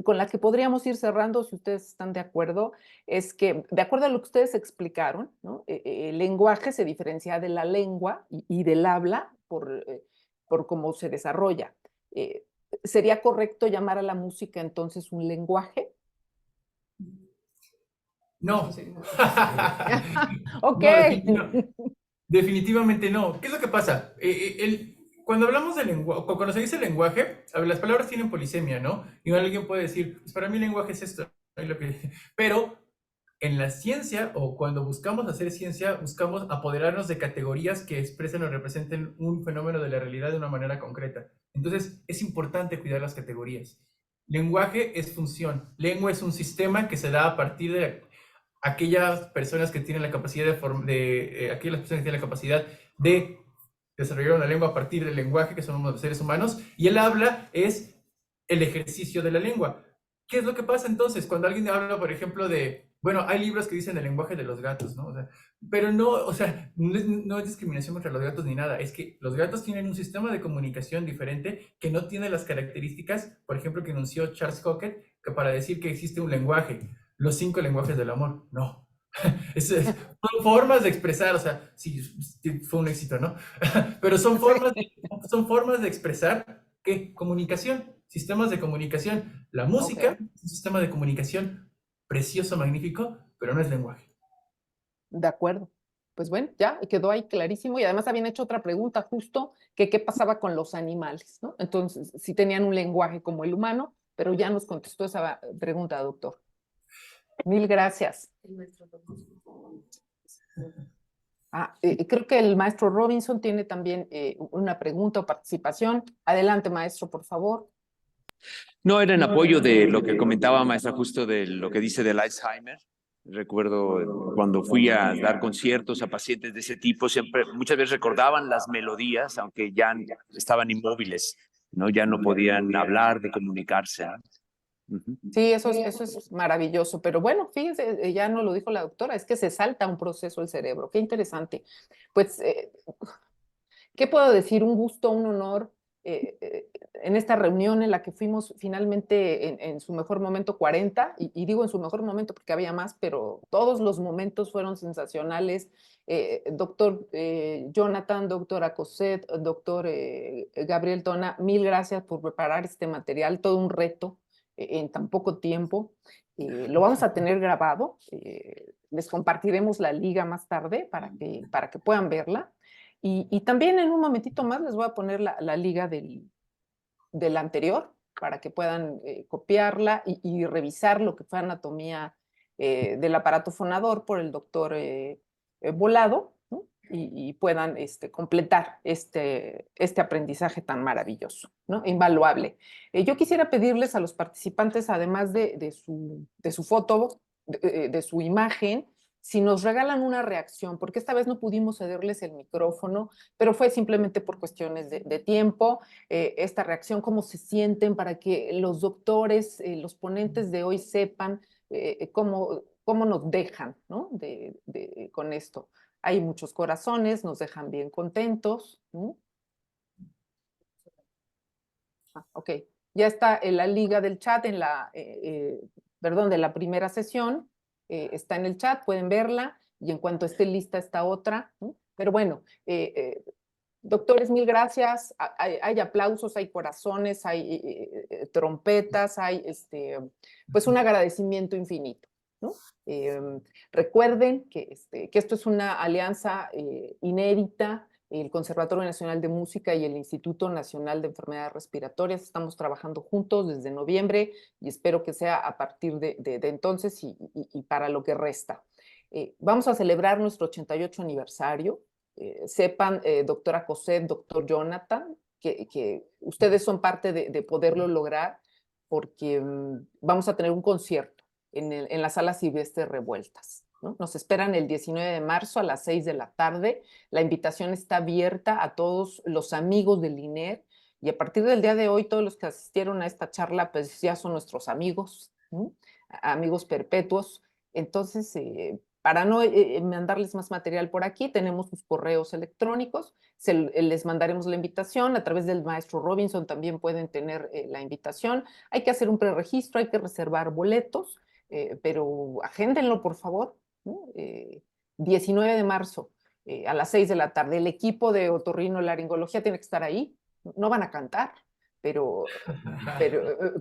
Con la que podríamos ir cerrando, si ustedes están de acuerdo, es que, de acuerdo a lo que ustedes explicaron, ¿no? El lenguaje se diferencia de la lengua y del habla por cómo se desarrolla. ¿Sería correcto llamar a la música entonces un lenguaje? No. Ok. No, definitivamente no. ¿Qué es lo que pasa? Cuando hablamos de lenguaje, cuando se dice lenguaje, a ver, las palabras tienen polisemia, ¿no? Y alguien puede decir, pues para mí el lenguaje es esto, ¿no? Pero en la ciencia, o cuando buscamos hacer ciencia, buscamos apoderarnos de categorías que expresen o representen un fenómeno de la realidad de una manera concreta. Entonces, es importante cuidar las categorías. Lenguaje es función. Lengua es un sistema que se da a partir de aquellas personas que tienen la capacidad aquellas personas que tienen la capacidad de desarrollar una lengua a partir del lenguaje, que somos los seres humanos, y el habla es el ejercicio de la lengua. ¿Qué es lo que pasa entonces cuando alguien habla, por ejemplo, bueno, hay libros que dicen el lenguaje de los gatos, ¿no? O sea, pero no, o sea, no es discriminación contra los gatos ni nada, es que los gatos tienen un sistema de comunicación diferente que no tiene las características, por ejemplo, que enunció Charles Cockett, que para decir que existe un lenguaje, los 5 lenguajes del amor, no. Son formas de expresar, o sea, sí, sí, fue un éxito, ¿no? Pero son formas de expresar, ¿qué? Comunicación, sistemas de comunicación. La Ok, música es un sistema de comunicación precioso, magnífico, pero no es lenguaje. de acuerdo. Pues bueno, ya quedó ahí clarísimo y además habían hecho otra pregunta justo, que qué pasaba con los animales, ¿no? Entonces, si tenían un lenguaje como el humano, pero ya nos contestó esa pregunta, doctor. Mil gracias. Creo que el maestro Robinson tiene también una pregunta o participación. Adelante, maestro, por favor. No, era en apoyo de lo que comentaba maestra justo de lo que dice del Alzheimer. Recuerdo cuando fui a dar conciertos a pacientes de ese tipo, siempre, muchas veces recordaban las melodías, aunque ya estaban inmóviles, ¿no? Ya no podían hablar de comunicarse. Ujú. Sí, eso es maravilloso, pero bueno, fíjense, ya no lo dijo la doctora, es que se salta un proceso el cerebro, qué interesante. Pues, ¿qué puedo decir? Un gusto, un honor en esta reunión en la que fuimos finalmente en su mejor momento 40, y digo en su mejor momento porque había más, pero todos los momentos fueron sensacionales. Doctor Jonathan, doctora Cosette, doctor Gabriel Tona, mil gracias por preparar este material, todo un reto en tan poco tiempo. Lo vamos a tener grabado, les compartiremos la liga más tarde para que puedan verla. Y también en un momentito más les voy a poner la liga del anterior para que puedan copiarla y revisar lo que fue anatomía del aparato fonador por el doctor Volado, ¿no? Y puedan completar este aprendizaje tan maravilloso, ¿no? Invaluable. Yo quisiera pedirles a los participantes, además de su foto, de su imagen, si nos regalan una reacción, porque esta vez no pudimos cederles el micrófono, pero fue simplemente por cuestiones de tiempo, esta reacción, cómo se sienten para que los doctores, los ponentes de hoy sepan cómo nos dejan, ¿no? Con esto. Hay muchos corazones, nos dejan bien contentos, ¿no? Ok, ya está en la liga del chat, perdón, de la primera sesión, está en el chat, pueden verla, y en cuanto esté lista esta otra, ¿no? Pero bueno, doctores, mil gracias, hay aplausos, hay corazones, hay trompetas, hay pues un agradecimiento infinito, ¿no? Recuerden que esto es una alianza inédita. El Conservatorio Nacional de Música y el Instituto Nacional de Enfermedades Respiratorias estamos trabajando juntos desde noviembre y espero que sea a partir de entonces y para lo que resta. Vamos a celebrar nuestro 88 aniversario. Sepan, doctora Cosette, doctor Jonathan, que ustedes son parte de poderlo lograr porque vamos a tener un concierto en la sala Silvestre Revueltas, ¿no? Nos esperan el 19 de marzo a las 6 de la tarde. La invitación está abierta a todos los amigos del INER y a partir del día de hoy todos los que asistieron a esta charla pues ya son nuestros amigos, ¿no? Amigos perpetuos. Entonces, para no mandarles más material por aquí, tenemos sus correos electrónicos, les mandaremos la invitación, a través del maestro Robinson también pueden tener la invitación. Hay que hacer un preregistro, hay que reservar boletos, pero agéndenlo por favor, ¿no? 19 de marzo a las 6 de la tarde. El equipo de otorrinolaringología tiene que estar ahí, no van a cantar, pero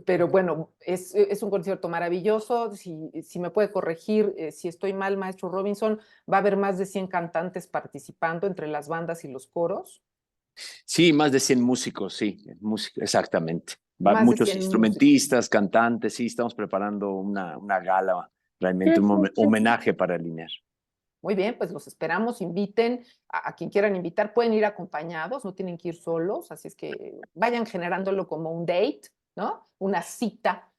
pero bueno, es un concierto maravilloso. Si me puede corregir, si estoy mal, maestro Robinson, va a haber más de 100 cantantes participando entre las bandas y los coros. Sí, más de 100 músicos, sí, exactamente. Más de Muchos 100 músicos. instrumentistas, cantantes, sí, estamos preparando una gala, realmente un homenaje para el INER. Muy bien, pues los esperamos, inviten a quien quieran invitar, pueden ir acompañados, no tienen que ir solos, así es que vayan generándolo como un date, ¿no? Una cita,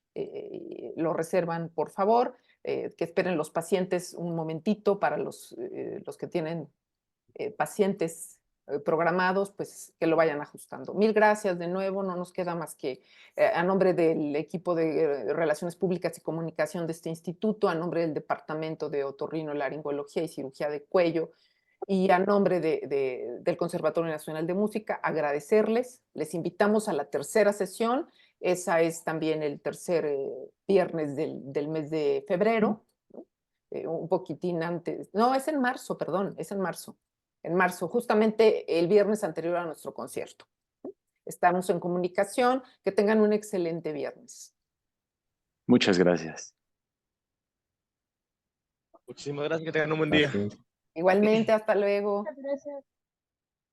lo reservan por favor, que esperen los pacientes un momentito para los que tienen pacientes programados, pues que lo vayan ajustando. Mil gracias de nuevo, no nos queda más que a nombre del equipo de Relaciones Públicas y Comunicación de este instituto, a nombre del Departamento de Otorrinolaringología y Cirugía de Cuello y a nombre del Conservatorio Nacional de Música, agradecerles. Les invitamos a la tercera sesión, esa es también el tercer viernes del mes de febrero, ¿no? un poquitín antes. No, es en marzo, perdón, es en marzo. En marzo, justamente el viernes anterior a nuestro concierto. Estamos en comunicación. Que tengan un excelente viernes. Muchas gracias. Muchísimas gracias, que tengan un buen día. Gracias. Igualmente, hasta luego. Muchas gracias.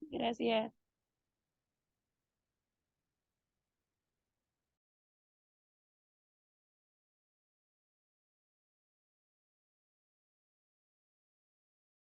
Gracias.